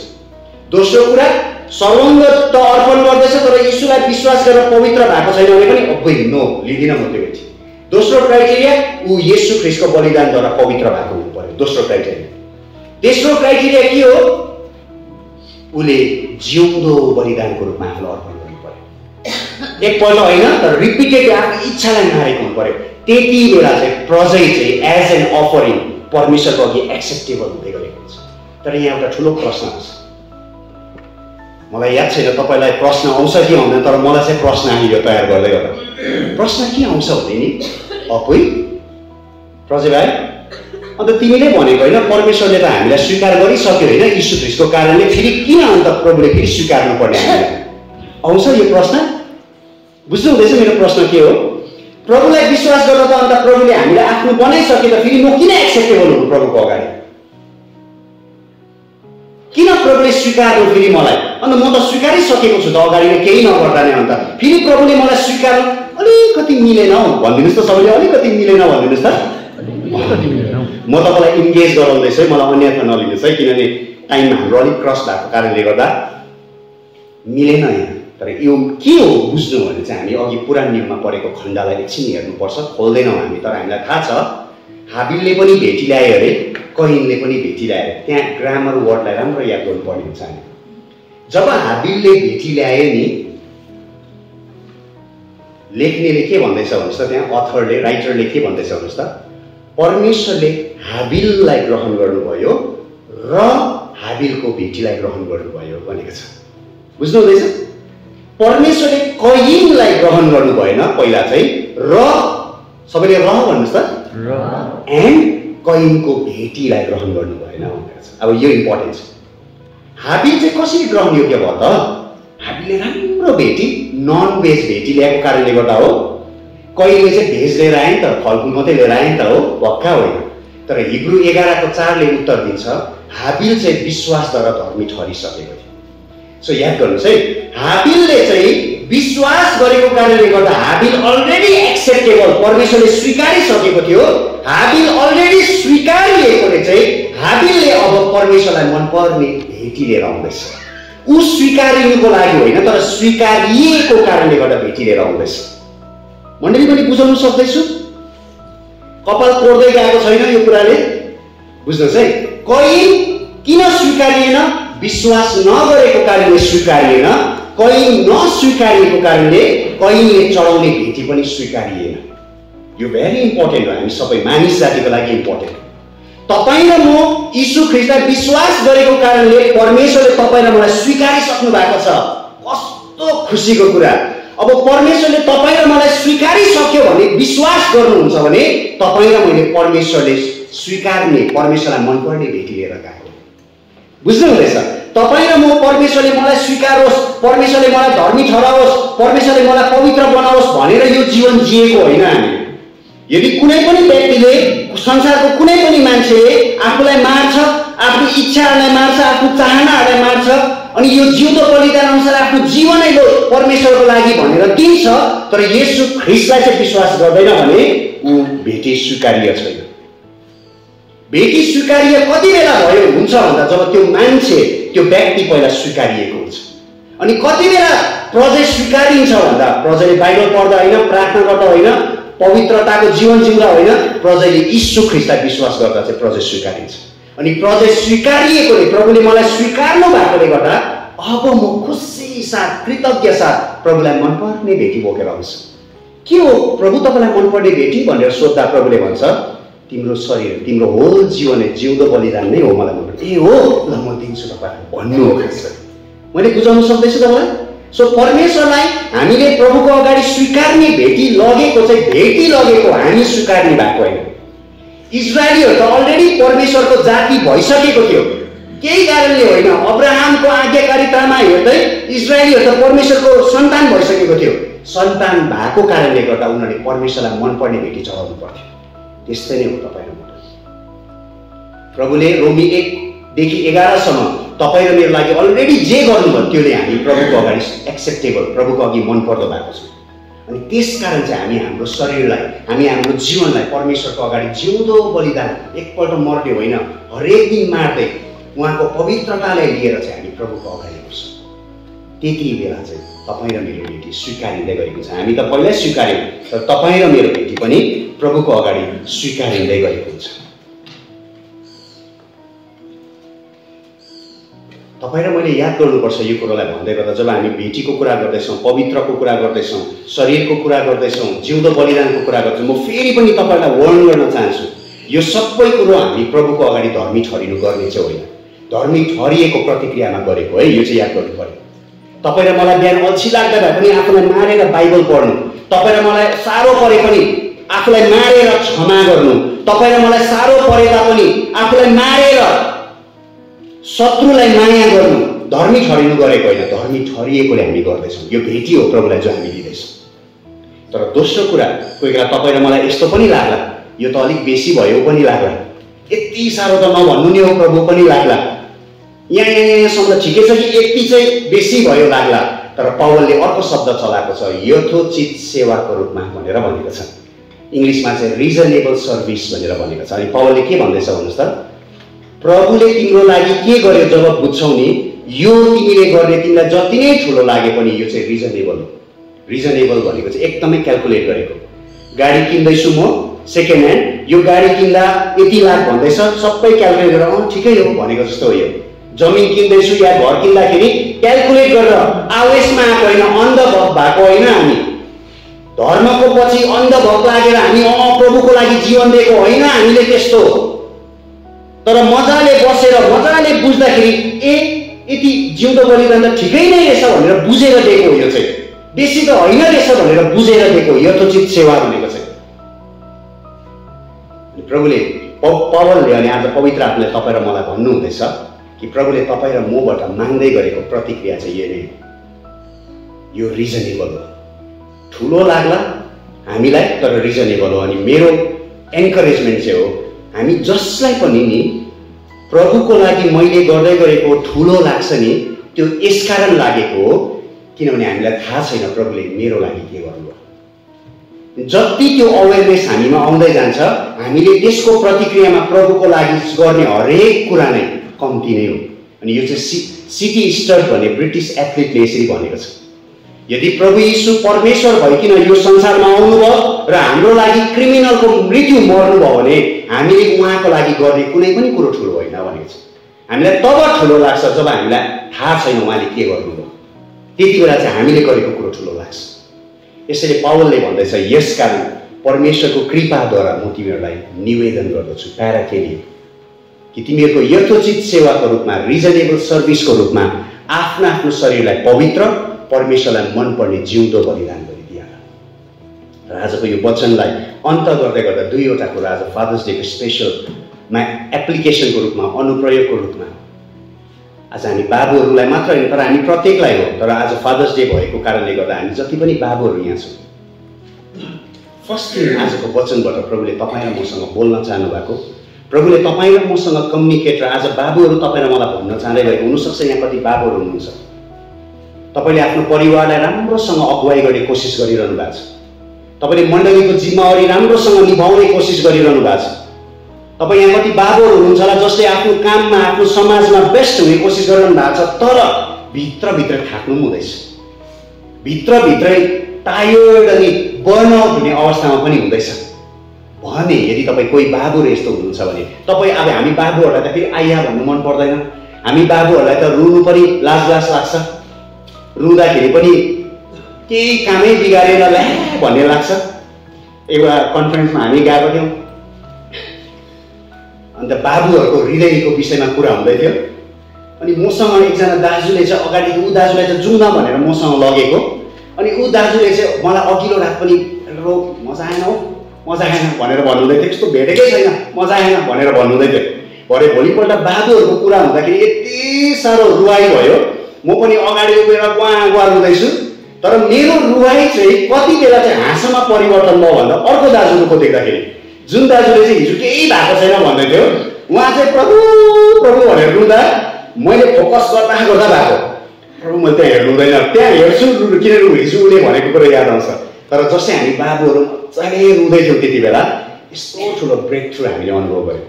दोस्रो कुरा, सर्वङ्ग त अर्पण गर्दैछ तर यीशुलाई विश्वास गरेर पवित्र भएको छैन भने पनि अबै नो लिदिन म त्यो भेटी। दोस्रो क्राइटेरिया, ऊ येशू ख्रीष्टको बलिदानद्वारा पवित्र भएको हुनु पर्यो। दोस्रो क्राइटेरिया। तेस्रो क्राइटेरिया के हो? उसले जिउँदो बलिदानको रूपमा आफूलाई अर्पण गर्नु पर्यो। एकपल्ट होइन तर रिपिटेड आफ्नो इच्छालाई मारेको हुनु पर्यो। त्यति बेला चाहिँ प्रजै चाहिँ एज एन अफरिङ परमेश्वरको अघि एक्सेप्टेबल हुँदै गएको हुन्छ। तर यहाँ एउटा ठुलो प्रश्न आउँछ। मलाई याद छैन तपाईँलाई प्रश्न आउँछ कि आउँदैन, तर मलाई चाहिँ प्रश्न आयो तयार गर्दै गर्दा। प्रश्न के आउँछ भने नि, अपुई प्रजय भाइ, अन्त तिमीले भनेको होइन परमेश्वरले त हामीलाई स्वीकार गरिसक्यो होइन यीशु ख्रीष्टको कारणले, फेरि किन अन्त प्रभुले फेरि स्वीकार्नु पर्ने हामीलाई? आउँछ यो प्रश्न? बुझ्नु हुँदैछ मेरो प्रश्न के हो? प्रभुलाई विश्वास गर्दा त अन्त प्रभुले हामीलाई आफ्नो बनाइसके त फेरि म किन एक्सेप्टेबल हुनु प्रभुको अगाडि? किन प्रभुले स्वीकार्नु फेरि मलाई? अन्त म त स्वीकारिसकेको छु त अगाडि नै केही नगर्दा नै, अन्त फेरि प्रभुले मलाई स्वीकार्नु अलिकति मिलेन हौ भनिदिनुहोस् त सबैले, अलिकति मिलेन भनिदिनुहोस् त। म तपाईँलाई इन्गेज गराउँदैछु है, मलाई अन्यथा नलिनुहोस् है, किनभने टाइम हाम्रो अलिक क्रस भएको कारणले गर्दा मिलेन यहाँ। तर यो के हो बुझ्नु भने चाहिँ हामी अघि पुरानो नियममा पढेको खण्डलाई एकछिन हेर्नुपर्छ, खोल्दैनौँ हामी, तर हामीलाई थाहा छ हाबिलले पनि भेटी ल्यायो अरे, कहिनले पनि भेटी ल्यायो। त्यहाँ ग्रामर वर्डलाई राम्रो याद गर्नुपर्ने हुन्छ हामी। जब हाबिलले भेटी ल्यायो नि, लेख्नेले के भन्दैछ भन्नुहोस् त, त्यहाँ अथरले राइटरले के भन्दैछ भन्नुहोस् त, परमेश्वरले हाबिललाई ग्रहण गर्नुभयो र हाबिलको भेटीलाई ग्रहण गर्नुभयो भनेको छ। बुझ्नु हुँदैछ? परमेश्वरले कहिनलाई ग्रहण गर्नु भएन पहिला चाहिँ, र सबैले र भन्नुहोस् त, एन्ड कहिनको भेटीलाई ग्रहण गर्नु भएन भनेको छ। अब यो इम्पोर्टेन्ट छ। हाबिल चाहिँ कसरी ग्रहण योग्य भयो त? हाबिलले राम्रो भेटी, नन भेज भेटी ल्याएको कारणले गर्दा हो। कहिले चाहिँ भेज लिएर आए नि त, फलफुल मात्रै लिएर आए नि त हो, भक्का होइन। तर हिब्रू 11:4ले उत्तर दिन्छ, हाबिल चाहिँ विश्वासद्वारा धर्मी ठहरिसकेको थियो। सो याद गर्नुहोस् है, हाबिलले चाहिँ विश्वास गरेको कारणले गर्दा हाबिल अलरेडी एक्सेप्टेबल, परमेश्वरले स्वीकारिसकेको थियो। हाबिल अलरेडी स्वीकारिएकोले चाहिँ हाबिलले अब परमेश्वरलाई मनपर्ने भेटी लिएर आउँदैछ। ऊ स्वीकारिनुको लागि होइन, तर स्वीकारिएको कारणले गर्दा भेटी लिएर आउँदैछ। मण्डली पनि बुझाउन सक्दैछु? कपाल कोर्दै गएको छैन यो कुराले? बुझ्नुहोस् है, कहिन किन स्वीकारिएन? विश्वास नगरेको कारणले स्वीकारिएन। कहिन नस्वीकारिएको कारणले कहिनले चढाउने भेटी पनि स्वीकारिएन। यो भेरी इम्पोर्टेन्ट हो, हामी सबै मानिस जातिको लागि इम्पोर्टेन्ट। तपाईँ र म यीशु ख्रीष्टलाई विश्वास गरेको कारणले परमेश्वरले तपाईँ र मलाई स्वीकारिसक्नु भएको छ। कस्तो खुसीको कुरा! अब परमेश्वरले तपाईँ र मलाई स्वीकारिसक्यो भने विश्वास गर्नुहुन्छ भने तपाईँ र मैले परमेश्वरले स्वीकार्ने, परमेश्वरलाई मनपर्ने भेटी लिएर गएको। बुझ्नु हुँदैछ? तपाईँ र म परमेश्वरले मलाई स्वीकारोस्, परमेश्वरले मलाई धर्मी ठहराओस्, परमेश्वरले मलाई पवित्र बनाओस् भनेर यो जीवन जिएको होइन हामी। यदि कुनै पनि व्यक्तिले, संसारको कुनै पनि मान्छेले आफूलाई मार्छ, आफ्नो इच्छाहरूलाई मार्छ, आफ्नो चाहनाहरूलाई मार्छ, अनि यो जिउँदो बलिदान अनुसार आफ्नो जीवनै परमेश्वरको लागि भनेर दिन्छ, तर येशू ख्रीष्टलाई चाहिँ विश्वास गर्दैन भने ऊ भेटी स्वीकार्य छैन। भेटी स्वीकार्य कति बेला भयो हुन्छ भन्दा जब त्यो मान्छे, त्यो व्यक्ति पहिला स्वीकारिएको हुन्छ। अनि कति बेला प्रजै स्वीकारिन्छ भन्दा प्रजैले बाइबल पढ्दा होइन, प्रार्थना गर्दा होइन, पवित्रताको जीवन जिउँदा होइन, प्रजैले यीशु ख्रीष्टलाई विश्वास गर्दा चाहिँ प्रजै स्वीकारिन्छ। अनि प्रजै स्वीकारिएकोले, प्रभुले मलाई स्वीकार्नु भएकोले गर्दा अब म खुसी साथ, कृतज्ञ साथ प्रभुलाई मनपर्ने भेटी बोकेर आउँछु। के हो प्रभु तपाईँलाई मनपर्ने भेटी भनेर सोद्धा प्रभुले भन्छ, तिम्रो शरीर, तिम्रो होल जीवन जिउँदो बलिदान नै हो मलाई मनपर्ने। ए हो, ल म दिन्छु तपाईँलाई भन्नु हो। खास गरी मैले बुझाउन सक्दैछु तपाईँलाई? सो परमेश्वरलाई हामीले प्रभुको अगाडि स्वीकार्ने भेटी लगेको हामी स्वीकार्ने भएको होइन। इजरायलीहरू त अलरेडी परमेश्वरको जाति भइसकेको थियो, केही कारणले होइन। अब्राहमको आज्ञाकारितामा हेर्दै इजरायलीहरू त परमेश्वरको सन्तान भइसकेको थियो। सन्तान भएको कारणले गर्दा उनीहरूले परमेश्वरलाई मनपर्ने भेटी चढाउनु पर्थ्यो। त्यस्तै नै हो तपाईँ र म। प्रभुले रोमी 1देखि 11सम्म तपाईँ र मेरो लागि अलरेडी जे गर्नुभयो त्योले हामी प्रभुको अगाडि एक्सेप्टेबल, प्रभुको अघि मनपर्दो भएको छ। अनि त्यसकारण चाहिँ हामी हाम्रो शरीरलाई, हामी हाम्रो जीवनलाई परमेश्वरको अगाडि जिउँदो बलिदान, एकपल्ट मर्ने होइन, हरेक दिन मार्दै उहाँको पवित्रतालाई लिएर चाहिँ हामी प्रभुको अगाडि बस्छौँ। त्यति बेला चाहिँ तपाईँ र मेरो भेटी स्वीकारिँदै गएको छ। हामी त पहिल्यै स्वीकार्यौँ, तर तपाईँ र मेरो भेटी पनि प्रभुको अगाडि स्वीकारिँदै गएको हुन्छ। तपाईँ र मैले याद गर्नुपर्छ यो कुरोलाई भन्दै गर्दा, जब हामी भेटीको कुरा गर्दैछौँ, पवित्रको कुरा गर्दैछौँ, शरीरको कुरा गर्दैछौँ, जिउँदो बलिदानको कुरा गर्छौँ, म फेरि पनि तपाईँलाई वर्णन गर्न चाहन्छु, यो सबै कुरो हामी प्रभुको अगाडि धर्मी ठहरिनु गर्ने चाहिँ होइन, धर्मी ठहरिएको प्रतिक्रियामा गरेको है। यो चाहिँ याद गर्नु पर्यो। तपाईँ र मलाई बिहान अल्छी लाग्दा भए पनि आफूलाई मारेर बाइबल पढ्नु, तपाईँ र मलाई साह्रो परे पनि आफूलाई मारेर क्षमा गर्नु, तपाईँ र मलाई साह्रो परे तापनि आफूलाई मारेर शत्रुलाई माया गर्नु धर्मी ठहरिनु गरेको होइन, धर्मी ठहरिएकोले हामी गर्दैछौँ। यो भेटी हो प्रभुलाई जो हामी दिँदैछौँ। तर दोस्रो कुरा, कोही बेला तपाईँ र मलाई यस्तो पनि लाग्ला, यो त अलिक बेसी भयो पनि लाग्ला, यति साह्रो त नभन्नु नि हो प्रभु पनि लाग्ला, यहाँसम्म ठिकै छ कि यति चाहिँ बेसी भयो लाग्ला। तर पावलले अर्को शब्द चलाएको छ, यथोचित सेवाको रूपमा भनेर भनेको छ। इङ्ग्लिसमा चाहिँ रिजनेबल सर्भिस भनेर भनेको छ। अनि पावलले के भन्दैछ भन्नुहोस् त, प्रभुले तिम्रो लागि के गर्यो जब बुझ्छौ नि, यो तिमीले गर्ने तिमीलाई जति नै ठुलो लागे पनि यो चाहिँ रिजनेबल हो। रिजनेबल भनेको चाहिँ एकदमै क्यालकुलेट गरेको। गाडी किन्दैछु म सेकेन्ड ह्यान्ड, यो गाडी किन्दा यति लाख भन्दैछ, सबै क्यालकुलेट गरेर ठिकै हो भनेको जस्तो हो। यो जमिन किन्दैछु या घर किन्दाखेरि क्यालकुलेट गरेर आवेशमा आएको होइन, अन्धभक्त भएको होइन। हामी धर्मको पछि अन्धभक्त लागेर हामी प्रभुको लागि जीवन दिएको होइन हामीले त्यस्तो। तर मजाले बसेर मजाले बुझ्दाखेरि यति जिउँदो बलिदान त ठिकै नै रहेछ भनेर बुझेर दिएको, यो चाहिँ बेसी त होइन रहेछ भनेर बुझेर दिएको यथोचित सेवा भनेको चाहिँ। प्रभुले पावलले अनि आज पवित्र आत्माले तपाईँ र मलाई भन्नुहुँदैछ कि प्रभुले तपाईँ र मबाट माग्दै गरेको प्रतिक्रिया चाहिँ यो नै हो, यो रिजनेबल हो। ठुलो लाग्ला हामीलाई तर रिजनेबल हो। अनि मेरो एन्करेजमेन्ट चाहिँ हो, हामी जसलाई पनि नि प्रभुको लागि मैले गर्दै गरेको ठुलो लाग्छ नि, त्यो यसकारण लागेको हो किनभने हामीलाई थाहा छैन प्रभुले मेरो लागि के गर्नुभयो। जति त्यो अवेरनेस हामीमा आउँदै जान्छ, हामीले त्यसको प्रतिक्रियामा प्रभुको लागि गर्ने हरेक कुरा नै कम्ती नै हो। अनि यो चाहिँ सिटी स्टर्ट भन्ने ब्रिटिस एथलिटले यसरी भनेको छ, यदि प्रभु यीशु परमेश्वर भइकन यो संसारमा आउनुभयो र हाम्रो लागि क्रिमिनलको मृत्यु मर्नुभयो भने हामीले उहाँको लागि गर्ने कुनै पनि कुरो ठुलो होइन भनेको छ। हामीलाई तब ठुलो लाग्छ जब हामीलाई थाहा छैन उहाँले के गर्नुभयो, त्यति बेला चाहिँ हामीले गरेको कुरो ठुलो लाग्छ। यसैले पावलले भन्दैछ, यसकारण परमेश्वरको कृपाद्वारा म तिमीहरूलाई निवेदन गर्दछु प्याराकेलियो कि तिमीहरूको यथोचित सेवाको रूपमा, रिजनेबल सर्भिसको रूपमा आफ्नो आफ्नो शरीरलाई पवित्र, परमेश्वरलाई मनपर्ने जिउँदो बलिदान गरिदिएर। र आजको यो वचनलाई अन्त गर्दै गर्दा दुईवटा कुरा आज फादर्स डेको स्पेसलमा एप्लिकेसनको रूपमा, अनुप्रयोगको रूपमा आज हामी बाबुहरूलाई मात्र होइन तर हामी प्रत्येकलाई हो। तर आज फादर्स डे भएको कारणले गर्दा हामी जति पनि बाबुहरू यहाँ छौँ, फर्स्ट थिङ आजको वचनबाट प्रभुले तपाईँ र मसँग बोल्न चाहनु भएको, प्रभुले तपाईँ र मसँग कम्युनिकेट, र आज बाबुहरू तपाईँ र मलाई भन्न चाहँदै गएको हुनसक्छ। यहाँ कति बाबुहरू हुनुहुन्छ, तपाईँले आफ्नो परिवारलाई राम्रोसँग अगुवाई गर्ने कोसिस गरिरहनु भएको छ, तपाईँले मण्डलीको जिम्मेवारी राम्रोसँग निभाउने कोसिस गरिरहनु भएको छ। तपाईँ यहाँ कति बाबुहरू हुनुहुन्छ होला जसले आफ्नो काममा, आफ्नो समाजमा बेस्ट हुने कोसिस गरिरहनु भएको छ, तर भित्रभित्र थाक्नु पनि हुँदैछ, भित्रभित्रै टायर्ड अनि बर्नआउट हुने अवस्थामा पनि हुँदैछ भने यदि तपाईँ कोही बाबुहरू यस्तो हुनुहुन्छ भने तपाईँ, अब हामी बाबुहरूलाई त फेरि आइया भन्नु मन पर्दैन, हामी बाबुहरूलाई त रुनु पनि लाज लाग्छ, रुँदाखेरि पनि केही कामै बिगारेर ल्या भन्ने लाग्छ। एउटा कन्फरेन्समा हामी गएको थियौँ, अन्त बाबुहरूको हृदयको विषयमा कुरा हुँदै थियो। अनि मसँग एकजना दाजुले चाहिँ अगाडि ऊ दाजुलाई चाहिँ जाउँ न भनेर मसँग लगेको। अनि ऊ दाजुले चाहिँ मलाई अघिल्लो रात पनि मजा आएन हौ मजा आएन भनेर भन्नुहुँदै थियो। त्यस्तो भेटेकै छैन मजा आएन भनेर भन्नुहुँदै थियो। भरे भोलिपल्ट बाबुहरूको कुरा हुँदाखेरि यति साह्रो रुवाई भयो। म पनि अगाडि उभिएर गुवा रुँदैछु। तर मेरो रुवाई चाहिँ कति बेला चाहिँ हाँसोमा परिवर्तन भयो भन्दा अर्को दाजुको देख्दाखेरि जुन दाजुले चाहिँ हिजो केही भएको छैन भन्दै थियो उहाँ चाहिँ प्रभु प्रभु भनेर रुँदा मैले फोकस गर्दा भएको प्रभु मैले त्यहाँ हेर्नु हुँदैन त्यहाँ हेर्छु किन हिजो उसले भनेको कुरा याद आउँछ। तर जस्तै हामी बाबुहरू मजाले रुँदै थियौँ त्यति बेला यस्तो ठुलो ब्रेक थ्रु हामीले अनुभव गऱ्यौँ।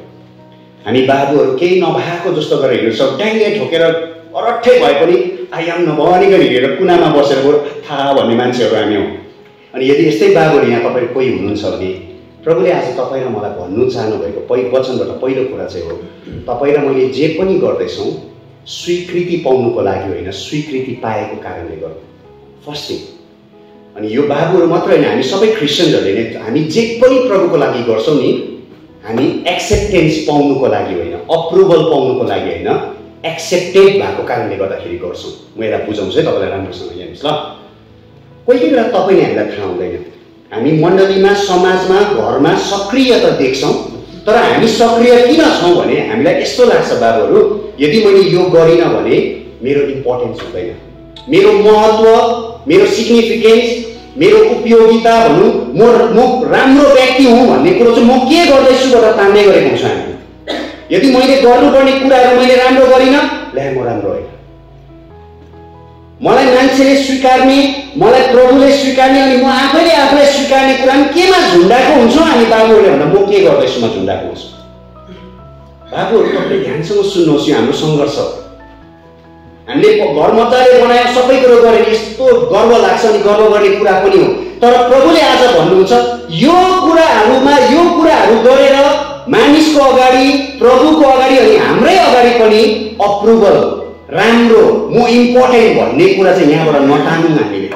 हामी बाबुहरू केही नभएको जस्तो गरेर हिँड्छौँ ड्याङ्गे ठोकेर अरठै भए पनि आयाम नभनिकन हिँडेर कुनामा बसेर थाहा भन्ने मान्छेहरू हामी हौँ। अनि यदि यस्तै बाबुहरू यहाँ तपाईँ कोही हुनुहुन्छ भने प्रभुले आज तपाईँ र मलाई भन्नु चाहनुभएको वचनबाट पहिलो कुरा चाहिँ हो तपाईँ र मैले जे पनि गर्दैछौँ स्वीकृति पाउनुको लागि होइन स्वीकृति पाएको कारणले गर्नु फर्स्ट थिङ। अनि यो बाबुहरू मात्र होइन हामी सबै क्रिस्चियन्सहरूले नै हामी जे पनि प्रभुको लागि गर्छौँ नि हामी एक्सेप्टेन्स पाउनुको लागि होइन अप्रुभल पाउनुको लागि होइन एक्सेप्टेड भएको कारणले गर्दाखेरि गर्छौँ। म यसलाई बुझाउँछु है तपाईँलाई राम्रोसँग हेर्नुहोस् ल। कोही बेला तपाईँले हामीलाई थाहा हुँदैन हामी मण्डलीमा समाजमा घरमा सक्रियता देख्छौँ तर हामी सक्रिय किन छौँ भने हामीलाई यस्तो लाग्छ बाबुहरू यदि मैले यो गरिनँ भने मेरो इम्पोर्टेन्स हुँदैन मेरो महत्त्व मेरो सिग्निफिकेन्स मेरो उपयोगिता भनौँ म राम्रो व्यक्ति हुँ भन्ने कुरो चाहिँ म के गर्दैछु भनेर तान्ने गरेको हुन्छ हामी। यदि मैले गर्नुपर्ने कुराहरू मैले राम्रो गरिनँ ल्या म राम्रो होइन मलाई मान्छेले स्वीकार्ने मलाई प्रभुले स्वीकार्ने अनि म आफैले आफूलाई स्वीकार्ने कुरामा केमा झुन्डाएको हुन्छौँ हामी बाबुहरूले भन्दा म के गर्दैछु म झुन्डाएको हुन्छु। बाबुहरू तपाईँले ध्यानसँग सुन्नुहोस् यो हाम्रो सङ्घर्ष हो। हामीले घर मजाले बनायो सबै कुरो गरेर यस्तो गर्व लाग्छ अनि गर्व गर्ने कुरा पनि हो। तर प्रभुले आज भन्नुहुन्छ यो कुराहरू गरेर मानिसको अगाडि प्रभुको अगाडि अनि हाम्रै अगाडि पनि अप्रुभल राम्रो म इम्पोर्टेन्ट भन्ने कुरा चाहिँ यहाँबाट नटानौँ हामीले।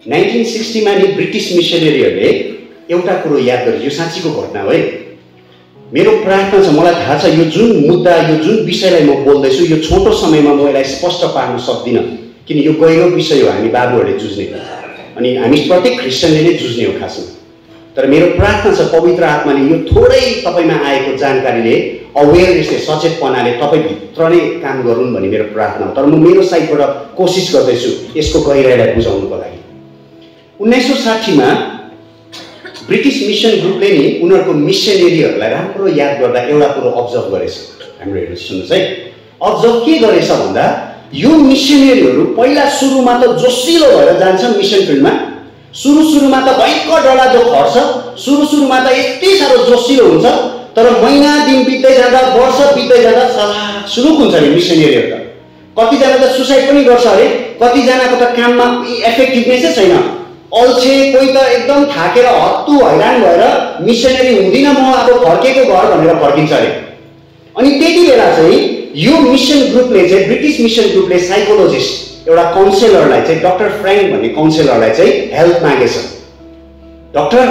1960 मा नि ब्रिटिस मिसनरीहरूले एउटा कुरो याद गरे यो साँच्चीको घटना हो है। मेरो प्रार्थना छ मलाई थाहा छ यो जुन मुद्दा यो जुन विषयलाई म बोल्दैछु यो छोटो समयमा म यसलाई स्पष्ट पार्न सक्दिनँ किन यो गहिरो विषय हो हामी बाबुहरूले जुझ्ने अनि हामी प्रत्येक क्रिस्चियनले नै जुझ्ने हो खासमा। तर मेरो प्रार्थना छ पवित्र आत्माले यो थोरै तपाईँमा आएको जानकारीले अवेरनेसले सचेतपनाले तपाईँभित्र नै काम गरून् भन्ने मेरो प्रार्थना हो। तर म मेरो साइडबाट कोसिस गर्दैछु यसको गहिराईलाई बुझाउनुको लागि। 1960 मा ब्रिटिस मिसन ग्रुपले नि उनीहरूको मिसनरीहरूलाई राम्रो याद गर्दा एउटा कुरो अब्जर्भ गरेछ। हाम्रो हेर्नु सुन्नुहोस् है अब्जर्भ के गरेछ भन्दा यो मिसनरीहरू पहिला सुरुमा त जोसिलो भएर जान्छन् मिसन फिल्डमा सुरुमा त भयङ्कर डरलाग्दो खर्छ सुरुमा त यति साह्रो जोसिलो हुन्छ तर महिना दिन बित्दै जाँदा वर्ष बित्दै जाँदा सुरुक हुन्छ अरे मिसनरीहरू त कतिजना त सुसाइड पनि गर्छ अरे कतिजनाको त काममा इफेक्टिभनेसै छैन अल्छे कोही त एकदम थाकेर हत्तु हैरान भएर मिसनरी हुँदिन म अब फर्केको घर भनेर फर्किन्छ अरे। अनि त्यति बेला चाहिँ यो मिसन ग्रुपले चाहिँ ब्रिटिस मिसन ग्रुपले साइकोलोजिस्ट एउटा काउन्सिलरलाई चाहिँ डाक्टर फ्र्याङ्क भन्ने काउन्सिलरलाई चाहिँ हेल्प मागेछ। डाक्टर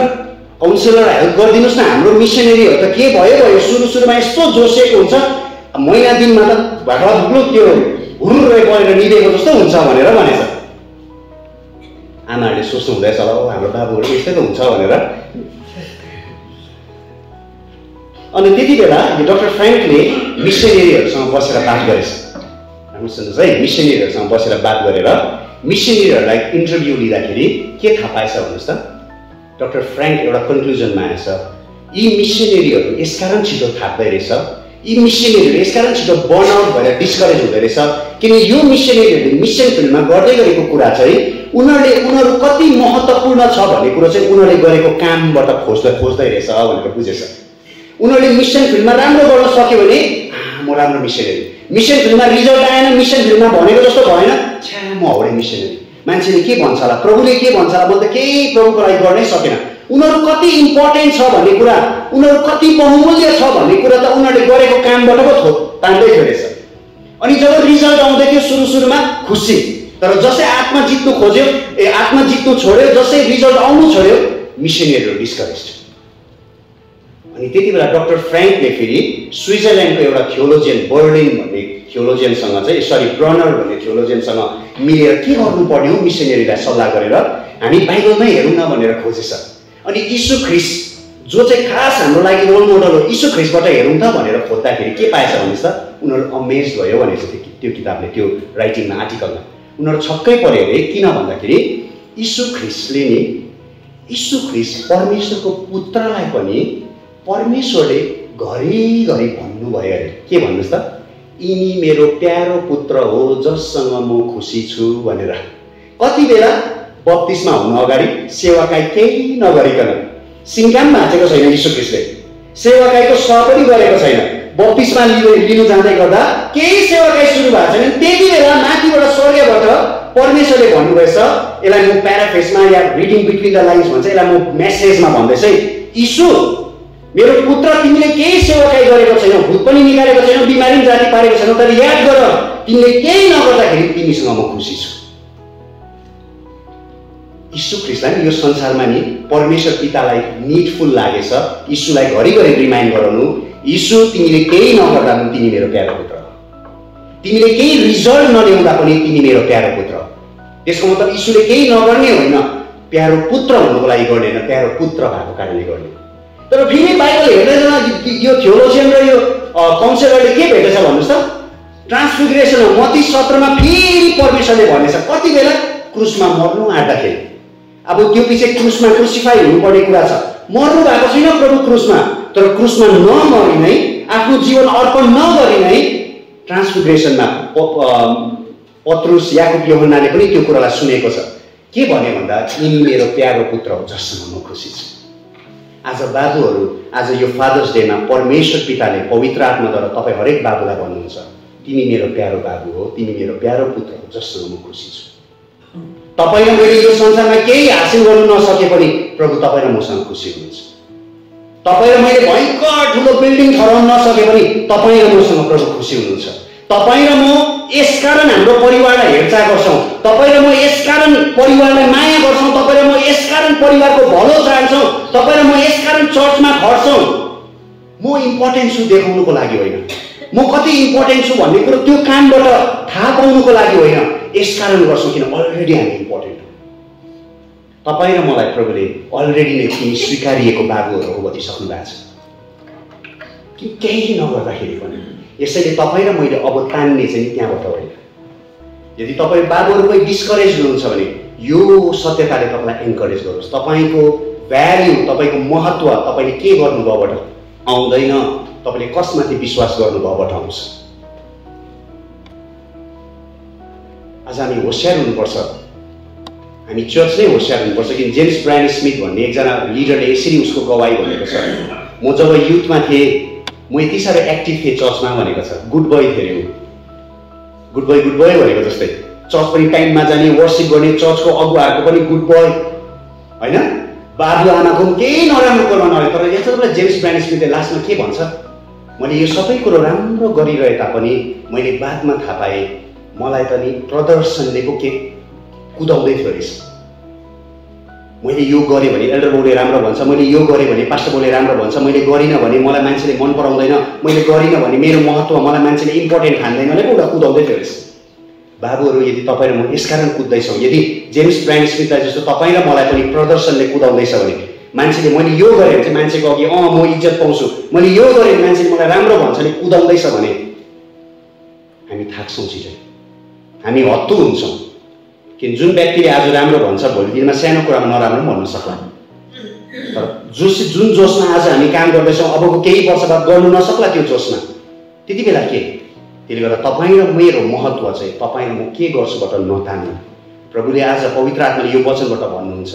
काउन्सिलर हेल्प गरिदिनुहोस् न हाम्रो मिसनरीहरू त के भयो सुरुमा यस्तो जोसिएको हुन्छ महिना दिनमा त भाग्लो त्यो हुरुरै गएर निदेको जस्तो हुन्छ भनेर भनेछ। आमाहरूले सोच्नु हुँदैछ होला हाम्रो बाबुहरू यस्तै त हुन्छ भनेर। अनि त्यति बेला यो डाक्टर फ्र्याङ्कले मिसनरीहरूसँग बसेर बात गरेछ। राम्रो सुन्नुहोस् है मिसनरीहरूसँग बसेर बात गरेर मिसनरीहरूलाई इन्टरभ्यू लिँदाखेरि के थाहा पाएछ भन्नुहोस् त। डाक्टर फ्र्याङ्क एउटा कन्क्लुजनमा आएछ यी मिसनरीहरू यसकारण छिटो थाक्दै रहेछ यी मिसनरीहरू यसकारण छिटो बर्न आउट भएर डिस्करेज हुँदै रहेछ किन यो मिसनरीहरूले मिसन फिल्डमा गर्दै गरेको कुरा चाहिँ उनीहरू कति महत्त्वपूर्ण छ भन्ने कुरो चाहिँ उनीहरूले गरेको कामबाट खोज्दै रहेछ भनेर बुझेछ। उनीहरूले मिसन फिल्डमा राम्रो गर्न सक्यो भने म राम्रो मिसनरी मिसन फिल्डमा रिजल्ट आएन मिसन फिल्डमा भनेको जस्तो भएन छ्या म हाउडे मिसनरी मान्छेले के भन्छ होला प्रभुले के भन्छ होला म त केही प्रभुको लागि गर्नै सकेन। उनीहरू कति इम्पोर्टेन्ट छ भन्ने कुरा उनीहरू कति बहुमूल्य छ भन्ने कुरा त उनीहरूले गरेको कामबाट पो तान्दै थियो रहेछ। अनि जब रिजल्ट आउँदै थियो सुरुमा खुसी तर जसै आत्मा जित्नु खोज्यो आत्मा जित्नु छोड्यो जसै रिजल्ट आउनु छोड्यो मिसनरीहरू डिस्करेज। अनि त्यति बेला डाक्टर फ्र्याङ्कले फेरि स्विजरल्यान्डको एउटा थियोलोजियन बर्लिन भन्ने थियोलोजियनसँग चाहिँ ब्रनर भन्ने थियोलोजियनसँग मिलेर के गर्नुपर्ने हो मिसनरीलाई सल्लाह गरेर हामी बाइबलमै हेरौँ न भनेर खोजेछ। अनि यीशु ख्रिस्ट जो चाहिँ खास हाम्रो लागि रोल मोडल हो यीशु ख्रिस्टबाट हेरौँ त भनेर खोज्दाखेरि के पाएछ भन्नुहोस् त उनीहरू अमेज भयो भनेको छ त्यो किताबले त्यो राइटिङमा आर्टिकलमा उनीहरू छक्कै पर्यो अरे। किन भन्दाखेरि यीशु ख्रिस्ट परमेश्वरको पुत्रलाई पनि परमेश्वरले घरिघरि भन्नुभयो अरे। के भन्नुहोस् त यिनी मेरो प्यारो पुत्र हो जससँग म खुसी छु भनेर। कति बेला बत्तिसमा हुनु अगाडि सेवाकाई केही नगरिकन सिङ्गाम भाँचेको छैन यीशु ख्रिस्टले, सेवाकाईको स पनि गरेको छैन, बत्तिसमा लिनु जाँदै गर्दा केही सेवाकाई सुरु भएको छैन। त्यति बेला माथिबाट स्वर्गबाट परमेश्वरले भन्नुभएछ, यसलाई म प्याराफ्रेजमा या रिडिङ बिट्विन द लाइन्स भन्छ, यसलाई म मेसेजमा भन्दैछ, यीशु मेरो पुत्र तिमीले केही सेवाकाई गरेको छैनौ, भूत पनि निकालेको छैनौ, बिमारी पनि जाति पारेको छैनौ, तर याद गर तिमीले केही नगर्दाखेरि तिमीसँग म खुसी छु। यीशु ख्रिस्टलाई यो संसारमा नि परमेश्वर पितालाई निडफुल लागेछ यीशुलाई घरिघरि रिमाइन्ड गराउनु, यीशु तिमीले केही नगर्दा पनि तिमी मेरो प्यारो पुत्र, तिमीले केही रिजल्ट नल्याउँदा पनि तिमी मेरो प्यारो पुत्र। त्यसको मतलब यीशुले केही नगर्ने होइन, प्यारो पुत्र हुनुको लागि गर्ने होइन, प्यारो पुत्र भएको कारणले गर्ने। तर फेरि बाइबल हेर्दै जाँदा यो थियोलोजियन र यो काउन्सिलरले के भेटेछ भन्नुहोस् त ट्रान्सफिगरेसन मत्ती 17 मा फेरि परमेश्वरले भनेछ कति बेला क्रुसमा मर्नु आँट्दाखेरि। अब त्यो पछि क्रुसमा क्रुसिफाई हुनुपर्ने कुरा छ, मर्नु भएको छैन प्रभु क्रुसमा, तर क्रुसमा नमरि नै आफ्नो जीवन अर्पण नगरी नै ट्रान्सफिगरेसनमा पत्रुस याकुब यूहन्नाले पनि त्यो कुरालाई सुनेको छ। के भने भन्दा यिनी मेरो प्यारो पुत्र हो जससँग म खुसी छु। आज बाबुहरू आज यो फादर्स डेमा परमेश्वर पिताले पवित्र आत्माद्वारा तपाईँ हरेक बाबुलाई भन्नुहुन्छ तिमी मेरो प्यारो बाबु हो, तिमी मेरो प्यारो पुत्र हो जससँग म खुसी छु। तपाईँ र मैले यो संसारमा केही हासिल गर्नु नसके पनि प्रभु तपाईँ र मसँग खुसी हुनुहुन्छ। तपाईँ र मैले भयङ्कर ठुलो बिल्डिङ ठहराउन नसके पनि तपाईँ र मसँग प्रभु खुसी हुनुहुन्छ। तपाईँ र म यसकारण हाम्रो परिवारलाई हेरचाह गर्छौँ, तपाईँ र म यसकारण परिवारलाई माया गर्छौँ, तपाईँ र म यसकारण परिवारको भलो चाहन्छौँ, तपाईँ र म यसकारण चर्चमा खट्छौँ। म इम्पोर्टेन्ट छु देखाउनुको लागि होइन, म कति इम्पोर्टेन्ट छु भन्ने कुरो त्यो कामबाट थाहा पाउनुको लागि होइन, यसकारण गर्छौँ किन अलरेडी हामी इम्पोर्टेन्ट हो। तपाईँ र मलाई प्रभुले अलरेडी नै तिमी स्वीकारिएको बाबुहरू हो भनिसक्नु भएको छ कि केही नगर्दाखेरि पनि। यसैले तपाईँ र मैले अब तान्ने चाहिँ त्यहाँबाट होइन। यदि तपाईँ बाबुहरू कोही डिस्करेज हुनुहुन्छ भने यो सत्यताले तपाईँलाई एन्करेज गरोस्। तपाईँको भ्याल्यु, तपाईँको महत्त्व तपाईँले के गर्नुभयोबाट आउँदैन, तपाईँले कसमाथि विश्वास गर्नुभयोबाट आउँछ। आज हामी होसियार हुनुपर्छ, हामी चर्च नै होसियार हुनुपर्छ। कि जेम्स ब्रायन स्मिथ भन्ने एकजना लिडरले यसरी उसको गवाई भनेको छ, म जब युथमा थिएँ म यति साह्रो एक्टिभ थिएँ चर्चमा भनेको छ। गुड बोय थियो, गुड बोय भनेको जस्तै चर्च पनि टाइममा जाने, वर्सिप गर्ने, चर्चको अगुवाहरूको पनि गुड बोय होइन, बाबु आमाको पनि केही नराम्रो कुरो नगरे। तर यस्तो बेला जेम्स ब्रायन स्मिथले लास्टमा के भन्छ, मैले यो सबै कुरो राम्रो गरिरहे तापनि मैले बादमा थाहा पाएँ मलाई त नि प्रदर्शनले पो के कुदाउँदै थियो रहेछ। मैले यो गरेँ भने एल्डर बोले राम्रो भन्छ, मैले यो गरेँ भने पास्टर बोले राम्रो भन्छ, मैले गरिनँ भने मलाई मान्छेले मन पराउँदैन, मैले गरिनँ भने मेरो महत्त्व मलाई मान्छेले इम्पोर्टेन्ट ठान्दैन भने पो कुदाउँदै थियो रहेछ। बाबुहरू यदि तपाईँ र म यसकारण कुद्दैछौँ, यदि जेम्स ब्रायन स्मिथलाई जस्तो तपाईँ र मलाई पनि प्रदर्शनले कुदाउँदैछ भने मान्छेले मैले यो गरेँ भने चाहिँ मान्छेको अघि म इज्जत पाउँछु, मैले यो गरेँ भने मान्छेले मलाई राम्रो भन्छ भने कुदाउँदैछ भने हामी थाक्छौँ छिटै, हामी हत्तु हुन्छौँ। किन जुन व्यक्तिले आज राम्रो भन्छ भोलि दिनमा सानो कुरामा नराम्रो भन्न सक्ला, तर जुन जोसमा आज हामी काम गर्दैछौँ अबको केही वर्ष बाद गर्नु नसक्ला त्यो जोसमा। त्यति बेला के, त्यसले गर्दा तपाईँ र मेरो महत्त्व चाहिँ तपाईँ र म के गर्छुबाट नतान्नु। प्रभुले आज पवित्र आत्माले यो वचनबाट भन्नुहुन्छ,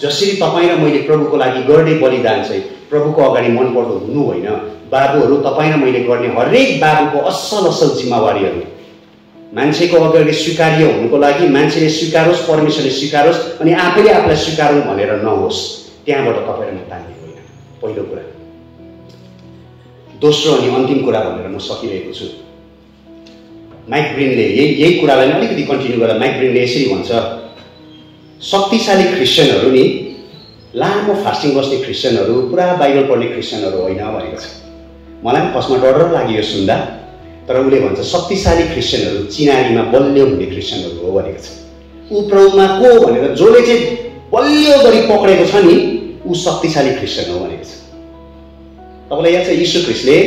जसरी तपाईँ र मैले प्रभुको लागि गर्ने बलिदान चाहिँ प्रभुको अगाडि मनपर्दो हुनु होइन। बाबुहरू तपाईँ र मैले गर्ने हरेक बाबुको असल जिम्मेवारीहरू मान्छेको अगाडि स्वीकार्य हुनुको लागि मान्छेले स्वीकारोस्, परमेश्वरले स्वीकारोस्, अनि आफैले आफूलाई स्वीकारौँ भनेर नहोस्, त्यहाँबाट तपाईँ र म तान्ने होइन। पहिलो कुरा। दोस्रो अनि अन्तिम कुरा भनेर म सकिरहेको छु। माइक ब्रिनले यही कुरालाई अलिकति कन्टिन्यू गर्दा माइक ब्रिनले यसरी भन्छ, शक्तिशाली क्रिस्चियनहरू नि लामो फास्टिङ बस्ने क्रिस्चियनहरू, पुरा बाइबल पढ्ने क्रिस्चियनहरू होइन भनेको छ। मलाई पनि फर्स्टमा डर लाग्यो यो सुन्दा, तर उसले भन्छ शक्तिशाली क्रिस्चियनहरू चिनारीमा बलियो हुने क्रिस्चियनहरू हो भनेको छ। ऊ प्रभुमा को भनेर जसले चाहिँ बलियो गरी पक्रेको छ नि, ऊ शक्तिशाली क्रिस्चियन हो भनेको छ। तपाईँलाई याद छ यीशु ख्रीष्टले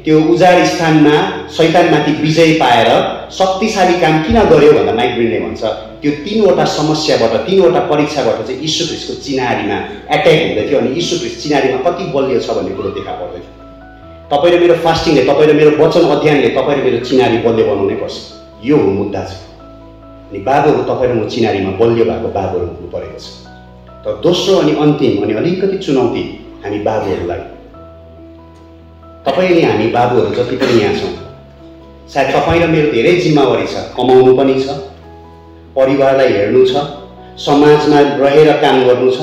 त्यो उजाड स्थानमा शैतानमाथि विजय पाएर शक्तिशाली काम किन गर्यो भन्दा माइक ब्रिनले भन्छ त्यो 3वटा समस्याबाट, 3वटा परीक्षाबाट चाहिँ यीशु ख्रीष्टको चिनारीमा एट्याक हुँदै थियो। अनि यीशु ख्रीष्ट चिनारीमा कति बलियो छ भन्ने कुरो देखा पर्दै थियो। तपाईँ र मेरो फास्टिङले, तपाईँ र मेरो वचन अध्ययनले तपाईँ र मेरो चिनारी बलियो बनाउनै पर्छ। यो हो मुद्दा छ। अनि बाबुहरू, तपाईँ र म चिनारीमा बलियो भएको बाबुहरू हुनु परेको छ। तर दोस्रो अनि अन्तिम अनि अलिकति चुनौती हामी बाबुहरूलाई, तपाईँ अनि हामी बाबुहरू जति पनि यहाँ छौँ, सायद तपाईँ र मेरो धेरै जिम्मेवारी छ। कमाउनु पनि छ, परिवारलाई हेर्नु छ, समाजमा रहेर काम गर्नु छ।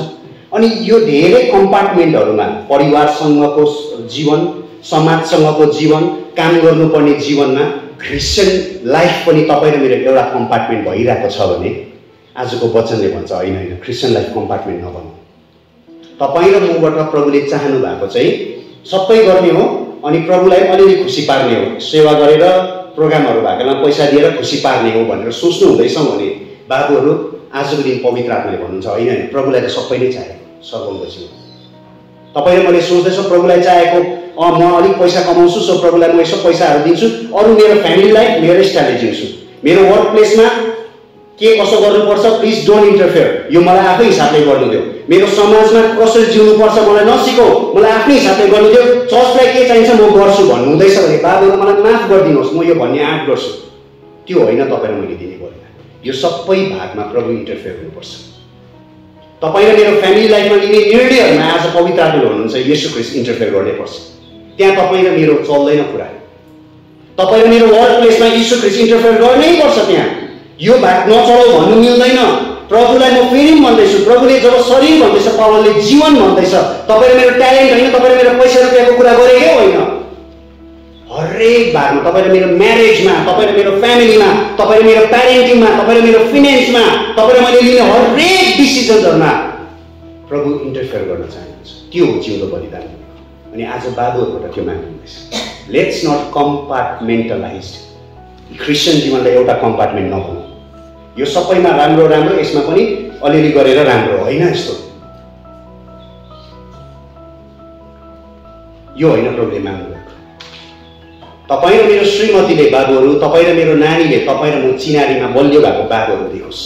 अनि यो धेरै कम्पार्टमेन्टहरूमा परिवारसँगको जीवन, समाजसँगको जीवन, काम गर्नुपर्ने जीवनमा क्रिस्चियन लाइफ पनि तपाईँ र मेरो एउटा कम्पार्टमेन्ट भइरहेको छ भने आजको वचनले भन्छ होइन होइन, क्रिस्चियन लाइफ कम्पार्टमेन्ट नबनाऊ। तपाईँ र मबाट प्रभुले चाहनु भएको चाहिँ सबै गर्ने हो अनि प्रभुलाई अलिअलि खुसी पार्ने हो, सेवा गरेर प्रोग्रामहरू भएकोमा पैसा दिएर खुसी पार्ने हो भनेर सोच्नु हुँदैछ भने बाबुहरू, आजको दिन पवित्र आत्माले भन्नुहुन्छ होइन होइन, प्रभुलाई त सबै नै चाहिएको सर्वङ्ग जीवन। तपाईँ र मैले सोच्दैछौँ प्रभुलाई चाहेको म अलिक पैसा कमाउँछु, सो प्रभुलाई म यसो पैसाहरू दिन्छु, अरू मेरो फ्यामिली लाइफ मेरो स्टाइलले जिउँछु, मेरो वर्क प्लेसमा के कसो गर्नुपर्छ प्लिज डोन्ट इन्टरफेयर, यो मलाई आफ्नै हिसाबले गर्नु दियो। मेरो समाजमा कसरी जिउनुपर्छ मलाई नसिकाऊ, मलाई आफ्नै हिसाबले गर्नु दियो। चर्चलाई के चाहिन्छ म गर्छु भन्नु हुँदैछ भने बाबुहरू मलाई माफ गरिदिनुहोस्, म यो भन्ने आँट गर्छु। त्यो होइन तपाईँ र मैले दिने बलिदान। यो सबै भागमा प्रभु इन्टरफेयर हुनुपर्छ। तपाईँ र मेरो फ्यामिली लाइफमा लिने निर्णयहरूमा आज पवित्र आत्माले भन्नुहुन्छ येशू ख्रीष्ट इन्टरफेयर गर्नैपर्छ। त्यहाँ तपाईँ र मेरो चल्दैन कुरा। तपाईँ र मेरो वर्क प्लेसमा येशू ख्रीष्ट इन्टरफेयर गर्नैपर्छ। त्यहाँ यो भाग नचलाऊ भन्नु मिल्दैन। प्रभुलाई म फेरि भन्दैछु, प्रभुले जब शरीर भन्दैछ, पावलले जीवन भन्दैछ। तपाईँ र मेरो ट्यालेन्ट होइन, तपाईँ र मेरो पैसा रुपियाँको कुरा गरेकै होइन। हरेक भागमा, तपाईँ र मेरो म्यारेजमा, तपाईँ र मेरो फ्यामिलीमा, तपाईँ र मेरो प्यारेन्टिङमा, तपाईँ र मेरो फिनेन्समा, तपाईँ र मैले लिने हरेक डिसिजन्सहरूमा प्रभु इन्टरफेयर गर्न चाहनुहुन्छ। त्यो हो जिउँदो बलिदान। अनि आज बाबुहरूबाट त्यो माग्नुहुँदैछ, लेट्स नट कम्पार्टमेन्टलाइज। क्रिस्चियन जीवनलाई एउटा कम्पार्टमेन्ट नबनाऊ। यो सबैमा राम्रो राम्रो, यसमा पनि अलिअलि गरेर राम्रो होइन। यस्तो यो होइन प्रभुले माग्नुभएको। तपाईँ र मेरो श्रीमतीले बाबुहरू, तपाईँ र मेरो नानीले तपाईँ र म चिनारीमा बलियो भएको बाबुहरू देखोस्।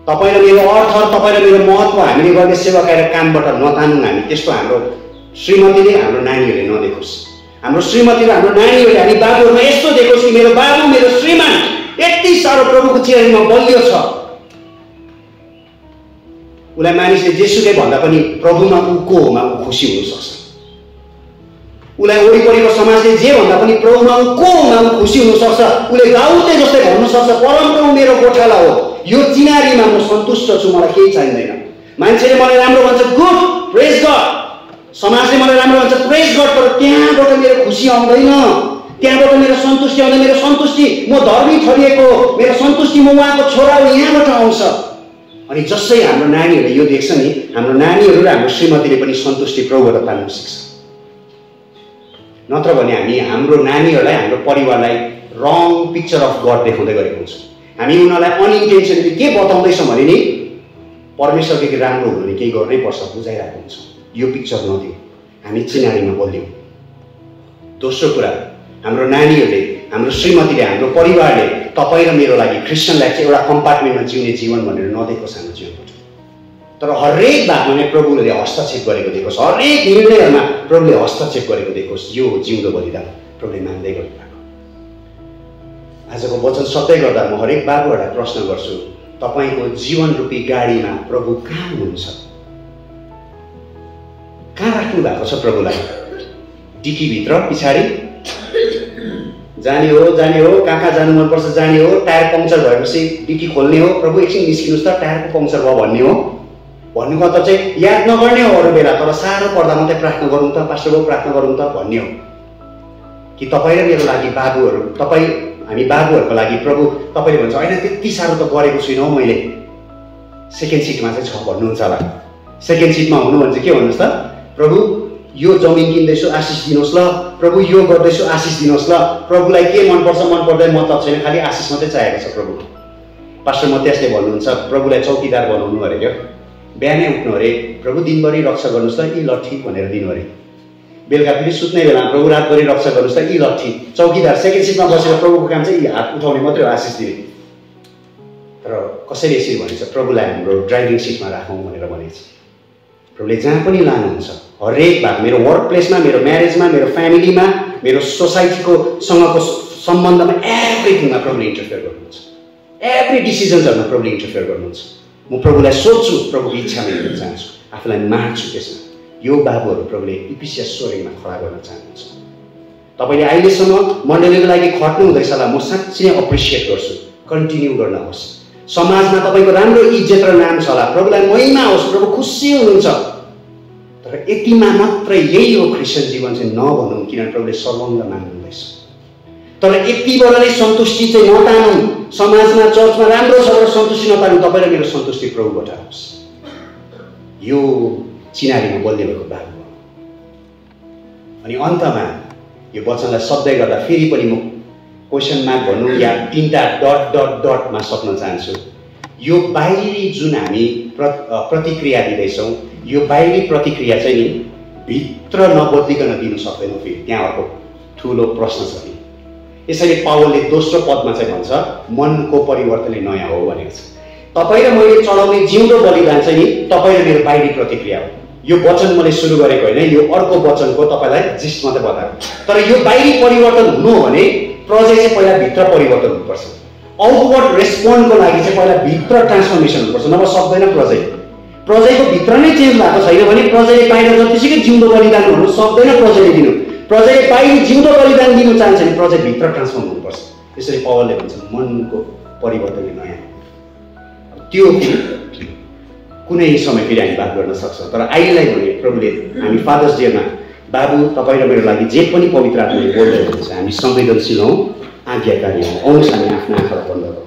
तपाईँ र मेरो अर्थ, तपाईँ र मेरो महत्त्व हामीले गर्ने सेवा कार्य कामबाट नतानौँ हामी। त्यस्तो हाम्रो श्रीमतीले, हाम्रो नानीहरूले नदेखोस्। हाम्रो श्रीमती र हाम्रो नानीहरूले हामी बाबुहरूमा यस्तो देखोस् कि मेरो बाबु, मेरो श्रीमान यति साह्रो प्रभुको चिनारीमा बलियो छ। उसलाई मानिसले जेसुकै भन्दा पनि प्रभुमा ऊ को होमा ऊ खुसी हुनसक्छ। उसलाई वरिपरिको समाजले जे भन्दा पनि प्रभुमा ऊ को होमा ऊ खुसी हुनसक्छ। उसले दाउदले जस्तै भन्नु सक्छ, परमप्रभु मेरो गोठाला हो, यो चिनारीमा म सन्तुष्ट छु, मलाई केही चाहिँदैन। मान्छेले मलाई राम्रो भन्छ, गुड, प्रेज गड। समाजले मलाई राम्रो भन्छ, प्रेज गड। तर त्यहाँबाट मेरो खुसी आउँदैन, त्यहाँबाट मेरो सन्तुष्टि आउँदैन। मेरो सन्तुष्टि म धर्मी ठरिएको, मेरो सन्तुष्टि म उहाँको छोरा हो, यहाँबाट आउँछ। अनि जसै हाम्रो नानीहरूले यो देख्छ नि, हाम्रो नानीहरू र हाम्रो श्रीमतीले पनि सन्तुष्टि प्रभुबाट पाउन सक्छ। नत्र भने हामी हाम्रो नानीहरूलाई, हाम्रो परिवारलाई रङ पिक्चर अफ गड देखाउँदै गरेको हुन्छौँ। हामी उनीहरूलाई अनइन्टेन्सनली के बताउँदैछौँ भने नि परमेश्वरदेखि राम्रो हुनु भने केही गर्नै पर्छ बुझाइरहेको हुन्छ। यो पिक्चर नदिउँ, हामी चिनारीमा बलियौँ। दोस्रो कुरा, हाम्रो नानीहरूले, हाम्रो श्रीमतीले, हाम्रो परिवारले तपाईँ र मेरो लागि क्रिस्चियन लाइफ चाहिँ एउटा कम्पार्टमेन्टमा जिउने जीवन भनेर नदेखोस् हाम्रो जीवनबाट। तर हरेक भागमा नै प्रभुले हस्तक्षेप गरेको देखोस्, हरेक निर्णयहरूमा प्रभुले हस्तक्षेप गरेको देखोस्। यो हो जिउँदो बलिदान प्रभुले मान्दै गर्नुभएको। आजको वचन सत्य गर्दा म हरेक बाबुहरूलाई प्रश्न गर्छु, तपाईँको जीवन रूपी गाडीमा प्रभु कहाँ हुनुहुन्छ? कहाँ राख्नु भएको छ प्रभुलाई? डिकीभित्र, पछाडि? जाने हो, कहाँ जानु मनपर्छ जाने हो, टायर पङ्क्चर भएपछि डिकी खोल्ने हो, प्रभु एकछिन निस्किनुहोस् त टायरको पङ्क्चर भयो भन्ने हो। भन्नुको त चाहिँ याद नगर्ने हो अरू बेला, तर साह्रो पर्दा मात्रै प्रार्थना गरौँ त, पास्टर बाबु प्रार्थना गरौँ त भन्ने हो। कि तपाईँ र मेरो लागि बाबुहरू, हामी बाबुहरूको लागि प्रभु तपाईँले भन्छ होइन त्यति साह्रो त गरेको छुइनँ हौ मैले, सेकेन्ड सिटमा चाहिँ छ भन्नुहुन्छ होला। सेकेन्ड सिटमा हुनु भने चाहिँ के भन्नुहोस् त, प्रभु यो जमिन किन्दैछु आशिष दिनुहोस् ल, प्रभु यो गर्दैछु आशिष दिनुहोस् ल, प्रभुलाई के मनपर्छ मन पर्दैन मतलब छैन, खालि आशिष मात्रै चाहिएको छ प्रभु। पास्टर मत्यासले भन्नुहुन्छ प्रभुलाई चौकीदार बनाउनु अरे क्या, बिहानै उठ्नु अरे, प्रभु दिनभरि रक्षा गर्नुहोस् ल यी लट्ठी भनेर दिनु अरे, बेलुका फेरि सुत्ने बेला प्रभु रातभरि रक्षा गर्नुहोस् त यी लट्ठी। चौकीदार सेकेन्ड सिटमा बसेर प्रभुको काम चाहिँ यी हात उठाउने मात्रै हो, आशिष दिने। तर कसैले यसरी भनेछ प्रभुलाई हाम्रो ड्राइभिङ सिटमा राखौँ भनेर भनेछ। प्रभुले जहाँ पनि लानुहुन्छ, हरेक भाग, मेरो वर्क प्लेसमा, मेरो म्यारेजमा, मेरो फ्यामिलीमा, मेरो सोसाइटीको सँगको सम्बन्धमा, एभ्रिथिङमा प्रभुले इन्टरफेयर गर्नुहुन्छ। एभ्री डिसिजन्सहरूमा प्रभुले इन्टरफेयर गर्नुहुन्छ। म प्रभुलाई सोध्छु, प्रभुको इच्छामा हिँड्न चाहन्छु, आफूलाई मार्छु त्यसमा। यो बाबुहरू प्रभुले इफिसियस स्वरमा खडा गर्न चाहनुहुन्छ। तपाईँले अहिलेसम्म मण्डलीको लागि खट्नु हुँदैछ होला, म साँच्चै नै एप्रिसिएट गर्छु। कन्टिन्यू गर्नुहोस्। समाजमा तपाईँको राम्रो इज्जत र नाम छ होला, प्रभुलाई महिमा होस्, प्रभु खुसी हुनुहुन्छ। तर यतिमा मात्रै यही हो क्रिस्चियन जीवन चाहिँ नभनौँ, किनभने प्रभुले सर्वङ्ग माग्नुहुँदैछ। तर यतिबाट नै सन्तुष्टि चाहिँ नतानौँ, समाजमा चर्चमा राम्रो छ र सन्तुष्टि नतानौँ, तपाईँ र मेरो सन्तुष्टि प्रभुबाट होस्। यो चिनारीमा बोल्दै भएको बाबु हो। अनि अन्तमा यो वचनलाई सधैँ गर्दा फेरि पनि म क्वेसन मार्क भनौँ या तीनटा डट डट डटमा सक्न चाहन्छु। यो बाहिरी जुन हामी प्रतिक्रिया दिँदैछौँ, यो बाहिरी प्रतिक्रिया चाहिँ नि भित्र नबदलिकन दिनु सक्दैनौँ। फेरि त्यहाँ अर्को ठुलो प्रश्न छ नि। यसैले पावलले दोस्रो पदमा चाहिँ भन्छ मनको परिवर्तनले नयाँ हो भनेको छ। तपाईँ र मैले चढाउने जिउँदो बलिदान चाहिँ नि तपाईँ र मेरो बाहिरी प्रतिक्रिया हो। यो वचन मैले सुरु गरेको होइन, यो अर्को वचनको तपाईँलाई जिस्ट मात्रै बताएको। तर यो बाहिरी परिवर्तन हुनु हो भने प्रोजेक्ट चाहिँ पहिला भित्र परिवर्तन हुनुपर्छ। आउटवर्ड रेस्पोन्डको लागि चाहिँ पहिला भित्र ट्रान्सफर्मेसन हुनुपर्छ, नभए सक्दैन प्रोजेक्ट। प्रोजेक्टको भित्र नै चेन्ज भएको छैन भने प्रोजेक्टले बाहिर जतिसुकै जिउँदो बलिदान हुनु सक्दैन। प्रोजेक्टले दिनु, प्रोजेक्ट बाहिर जिउँदो बलिदान दिनु चाहन्छ भने प्रोजेक्ट भित्र ट्रान्सफर्म हुनुपर्छ। त्यसरी पावलले भन्छ मनको परिवर्तनले नयाँ। त्यो कुनै समय फेरि हामी बात गर्न सक्छौँ। तर अहिलेलाई भने प्रभुले हामी फादर्स डेमा बाबु तपाईँ र मेरो लागि जे पनि पवित्र आत्माले बोल्दै हुनुहुन्छ, हामी संवेदनशील हौँ, आज्ञाकारी हौँ। आउनुहोस् हामी आफ्ना आँखालाई बन्द गरौँ।